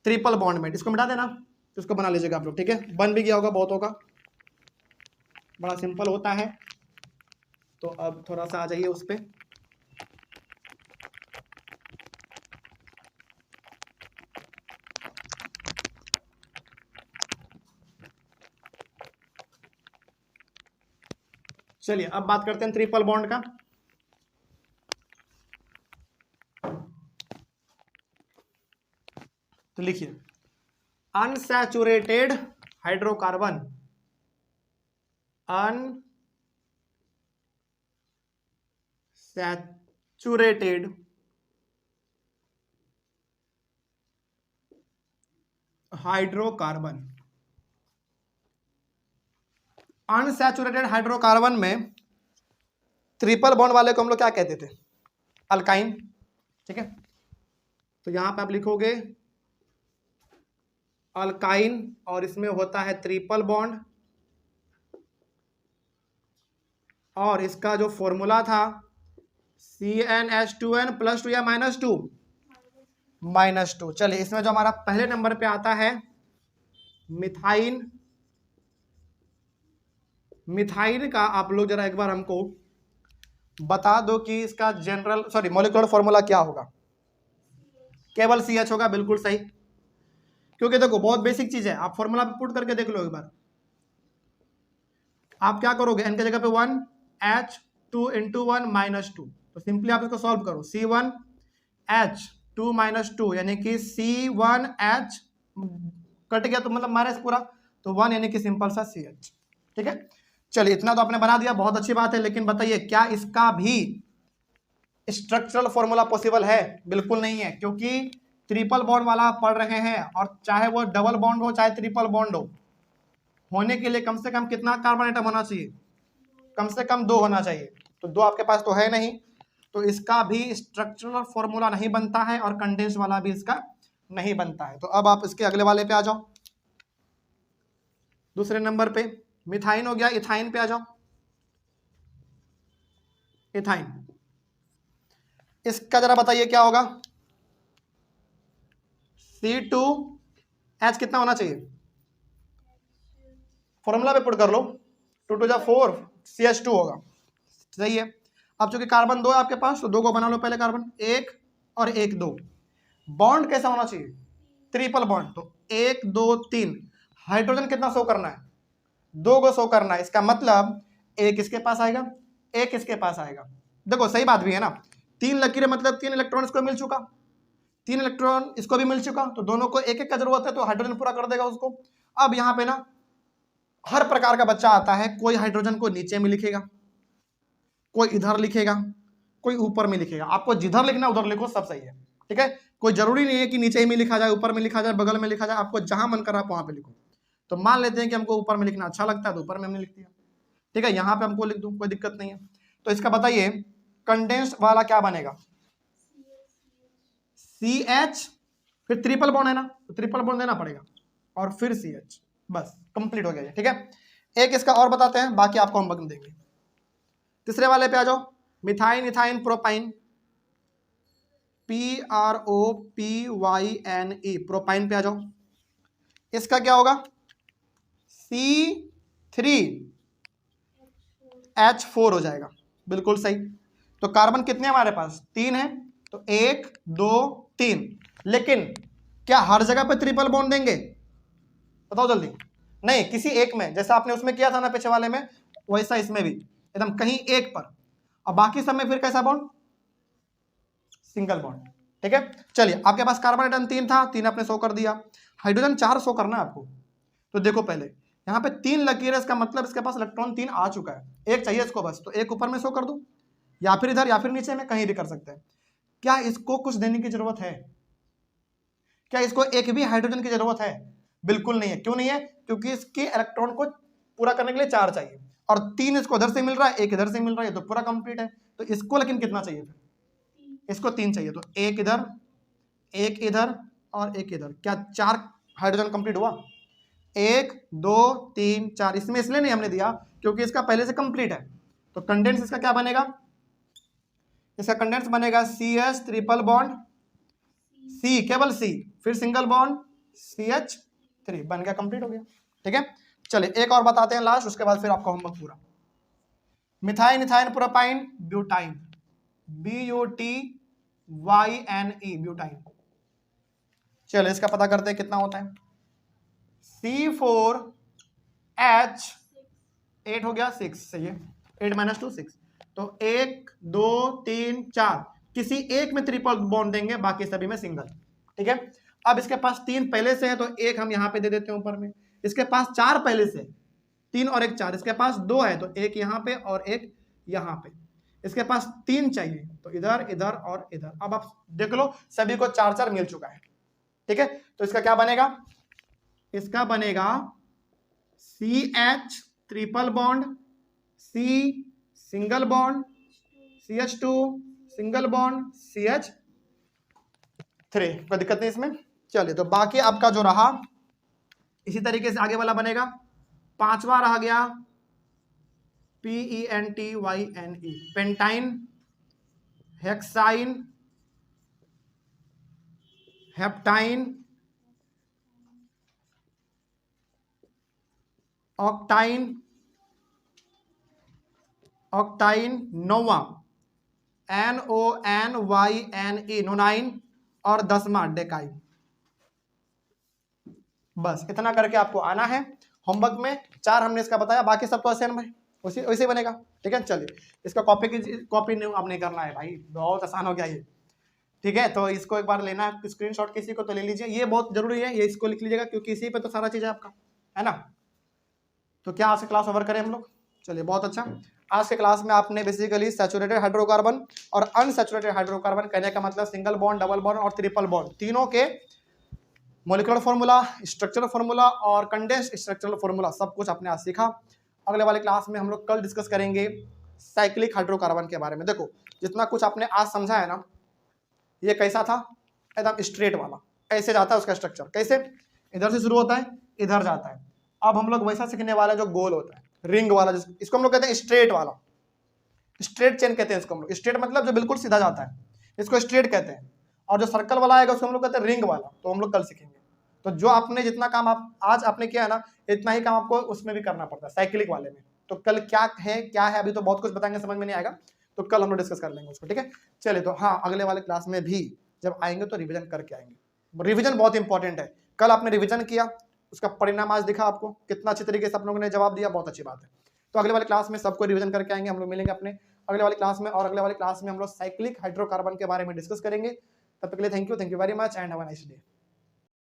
ट्रिपल बॉन्ड में, इसको मिटा देना, तो इसको बना लीजिएगा आप लोग। ठीक है, बन भी गया होगा बहुतों का, बड़ा सिंपल होता है। तो अब थोड़ा सा आ जाइए उस पर। चलिए अब बात करते हैं ट्रिपल बॉन्ड का। तो लिखिए unsaturated hydrocarbon, unsaturated hydrocarbon, unsaturated hydrocarbon में ट्रिपल बॉन्ड वाले को हम लोग क्या कहते थे? अल्काइन। ठीक है, तो यहां पे आप लिखोगे अल्काइन और इसमें होता है ट्रिपल बॉन्ड, और इसका जो फॉर्मूला था CnH2n +2 या -2? -2। चलिए इसमें जो हमारा पहले नंबर पे आता है मिथाइन, मिथाइन का आप लोग जरा एक बार हमको बता दो कि इसका मॉलिक्यूलर फॉर्मूला क्या होगा? केवल CH होगा, बिल्कुल सही। क्योंकि देखो बहुत बेसिक चीज है, आप फॉर्मूला पे पुट करके देख लो एक बार। आप क्या करोगे, n की जगह पे 1 H2 × 1 -2, तो सिंपली आप इसको सॉल्व करो। C1H2 -2 यानी कि C1H कट गया तो मतलब माइनस पूरा, तो 1 यानी कि सिंपल सा CH। ठीक है, चलिए इतना तो आपने बना दिया, बहुत अच्छी बात है। लेकिन बताइए क्या इसका भी स्ट्रक्चरल फॉर्मूला पॉसिबल है? बिल्कुल नहीं है, क्योंकि ट्रिपल बॉन्ड वाला आप पढ़ रहे हैं, और चाहे वो डबल बॉन्ड हो चाहे ट्रिपल बॉन्ड हो, होने के लिए कम से कम कितना कार्बन एटम होना चाहिए? कम से कम 2 होना चाहिए। तो 2 आपके पास तो है नहीं, तो इसका भी स्ट्रक्चरल फॉर्मूला नहीं बनता है, और कंडेंस वाला भी इसका नहीं बनता है। तो अब आप इसके अगले वाले पे आ जाओ, दूसरे नंबर पे मिथाइन हो गया, इथाइन पे आ जाओ। इथाइन, इसका जरा बताइए क्या होगा? C2H कितना होना चाहिए? फॉर्मूला पे पुट कर लो, 2 × 2 = 4, CH2 होगा। सही है। अब चूंकि कार्बन 2 है आपके पास, तो 2 को बना लो पहले, कार्बन 1 और 1 2। बॉन्ड कैसा होना चाहिए? ट्रिपल बॉन्ड, तो 1 2 3। हाइड्रोजन कितना शो करना है? 2 को शो करना है। इसका मतलब एक इसके पास आएगा, एक इसके पास आएगा। देखो सही बात भी है ना, 3 लकीरें मतलब 3 इलेक्ट्रॉन इसको मिल चुका, 3 इलेक्ट्रॉन इसको भी मिल चुका, तो दोनों को एक एक का जरूरत है, तो हाइड्रोजन पूरा कर देगा उसको। अब यहाँ पे ना हर प्रकार का बच्चा आता है, कोई हाइड्रोजन को नीचे में लिखेगा, कोई इधर लिखेगा, कोई ऊपर में लिखेगा। आपको जिधर लिखना उधर लिखो, सब सही है। ठीक है, कोई जरूरी नहीं है कि नीचे ही में लिखा जाए, ऊपर में लिखा जाए, बगल में लिखा जाए, आपको जहां मन कर रहा है वहां पे लिखो। तो मान लेते हैं कि हमको ऊपर में लिखना अच्छा लगता है, तो ऊपर में हमने लिख दिया। ठीक है, यहाँ पे हमको लिख दूं, कोई दिक्कत नहीं है। तो इसका बताइए कंडेंस्ड वाला क्या बनेगा? CH, फिर ट्रिपल बॉन्ड है ना, तो ट्रिपल बॉन्ड देना पड़ेगा, और फिर CH, बस कंप्लीट हो गया। ठीक है, एक इसका और बताते हैं, बाकी आपको हम देंगे। तीसरे वाले पे आ जाओ, मिथाइन इथाइन प्रोपाइन, PROPYNE, प्रोपाइन पे आ जाओ। इसका क्या होगा? C3H4 हो जाएगा, बिल्कुल सही। तो कार्बन कितने हमारे पास? 3 है, तो 1 2 3। लेकिन क्या हर जगह पे ट्रिपल बॉन्ड देंगे? बताओ जल्दी। नहीं, किसी एक में, जैसा आपने उसमें किया था ना पीछे वाले में, वैसा इसमें भी एकदम कहीं एक पर, और बाकी सब में फिर कैसा बॉन्ड? Single bond. ठीक है, चलिए आपके पास कार्बन एटम 3 था, 3 आपने शो कर दिया। हाइड्रोजन 4 शो करना है आपको। तो देखो पहले यहाँ पे 3 लकीर है, इसका मतलब इसके पास इलेक्ट्रॉन 3 आ चुका है, एक चाहिए इसको बस, तो एक ऊपर में शो कर दो, या फिर इधर या फिर नीचे में, कहीं भी कर सकते हैं। क्या इसको कुछ देने की जरूरत है? क्या इसको एक भी हाइड्रोजन की जरूरत है? बिल्कुल नहीं है। क्यों नहीं है? क्योंकि इसके इलेक्ट्रॉन को पूरा करने के लिए 4 चाहिए, और 3 इसको इधर से मिल रहा है, एक इधर से मिल रहा है, तो पूरा कंप्लीट है। तो इसको लेकिन कितना चाहिए? फिर इसको 3 चाहिए, तो एक इधर, एक इधर और एक इधर। क्या 4 हाइड्रोजन कंप्लीट हुआ? 1 2 3 4। इसमें इसलिए नहीं हमने दिया क्योंकि इसका पहले से कंप्लीट है। तो कंडेंस इसका क्या बनेगा? इसका कंडेंस बनेगा CH ट्रिपल बॉन्ड C, केवल C, फिर सिंगल बॉन्ड CH3, बन गया, कंप्लीट हो गया। ठीक है, चलिए एक और बताते हैं लास्ट, उसके बाद फिर आपका होमवर्क पूरा। Methyne, ethyne, propyne, butyne, BUTYNE, butyne. चलो इसका पता करते हैं कितना होता है। C4H8 हो गया 6, सही है, 8 - 2 6। तो 1 2 3 4, किसी एक में ट्रिपल बॉन्ड देंगे, बाकी सभी में सिंगल। ठीक है, अब इसके पास 3 पहले से है तो एक हम यहां पे दे देते हैं ऊपर में। इसके पास 4 पहले से, 3 और 1 4। इसके पास 2 है तो एक यहां पे और एक यहां पे। इसके पास 3 चाहिए तो इधर, इधर और इधर। अब आप देख लो सभी को 4 4 मिल चुका है। ठीक है, तो इसका क्या बनेगा, इसका बनेगा CH triple bond, C single bond, CH2 single bond, CH3। कोई दिक्कत नहीं इसमें। चलिए तो बाकी आपका जो रहा इसी तरीके से आगे वाला बनेगा। 5वां रह गया PENTYNE, पेंटाइन, हेक्साइन, हेप्टाइन, ऑक्टाइन, ऑक्टाइन, नोवा NONYNE, नोनाइन, और 10वां डेकाइन। बस इतना करके आपको आना है। होमवर्क में 4 हमने इसका बताया, बाकी सब तो आसान है, उसी वैसे बनेगा। ठीक है, चलिए इसका कॉपी अब नहीं करना है भाई, बहुत आसान हो गया ये। ठीक है, तो इसको एक बार लेना है स्क्रीनशॉट किसी को तो ले लीजिए, ये बहुत जरूरी है, ये इसको लिख लीजिएगा क्योंकि इसी पे तो सारा चीज है आपका, है ना। तो क्या आज से क्लास ओवर करें हम लोग। चलिए बहुत अच्छा। आज के क्लास में आपने बेसिकली सैचुरेटेड हाइड्रोकार्बन और अनसैचुरेटेड हाइड्रोकार्बन, कहने का मतलब सिंगल बॉन्ड, डबल बॉन्ड और ट्रिपल बॉन्ड, तीनों के मॉलिक्यूलर फॉर्मूला, स्ट्रक्चरल फॉर्मूला और कंडेंस्ड स्ट्रक्चरल फॉर्मूला सब कुछ आपने आज सीखा। अगले वाले क्लास में हम लोग कल डिस्कस करेंगे साइक्लिक हाइड्रोकार्बन के बारे में। देखो जितना कुछ आपने आज समझा है ना, ये कैसा था, एकदम स्ट्रेट वाला, ऐसे जाता है उसका स्ट्रक्चर, कैसे इधर से शुरू होता है इधर जाता है। अब हम लोग वैसा सीखने वाले जो गोल होता है, रिंग वाला, इसको हम लोग कहते हैं स्ट्रेट वाला, स्ट्रेट चेन कहते हैं इसको हम लोग। स्ट्रेट मतलब जो बिल्कुल सीधा जाता है, इसको स्ट्रेट कहते हैं। और जो सर्कल वाला आएगा उसको हम लोग कहते हैं रिंग वाला, तो हम लोग कल सीखेंगे। तो जो आपने जितना काम आप आज आपने किया है ना, इतना ही काम आपको उसमें भी करना पड़ता है साइक्लिक वाले में। तो कल क्या है अभी तो बहुत कुछ बताएंगे, समझ में नहीं आएगा, तो कल हम लोग डिस्कस कर लेंगे उसको। ठीक है, चलिए तो हाँ, अगले वाले क्लास में भी जब आएंगे तो रिविजन करके आएंगे। रिविजन बहुत इंपॉर्टेंट है। कल आपने रिविजन किया, उसका परिणाम आज दिखा आपको, कितना अच्छी तरीके से आप लोगों ने जवाब दिया, बहुत अच्छी बात है। तो अगले वाले क्लास में सबको रिविजन करके आएंगे, हम लोग मिलेंगे अपने अगले वाले क्लास में। और अगले वाले क्लास में हम लोग साइक्लिक हाइड्रोकार्बन के बारे में डिस्कस करेंगे। तब तक के लिए thank you very much and have a nice day.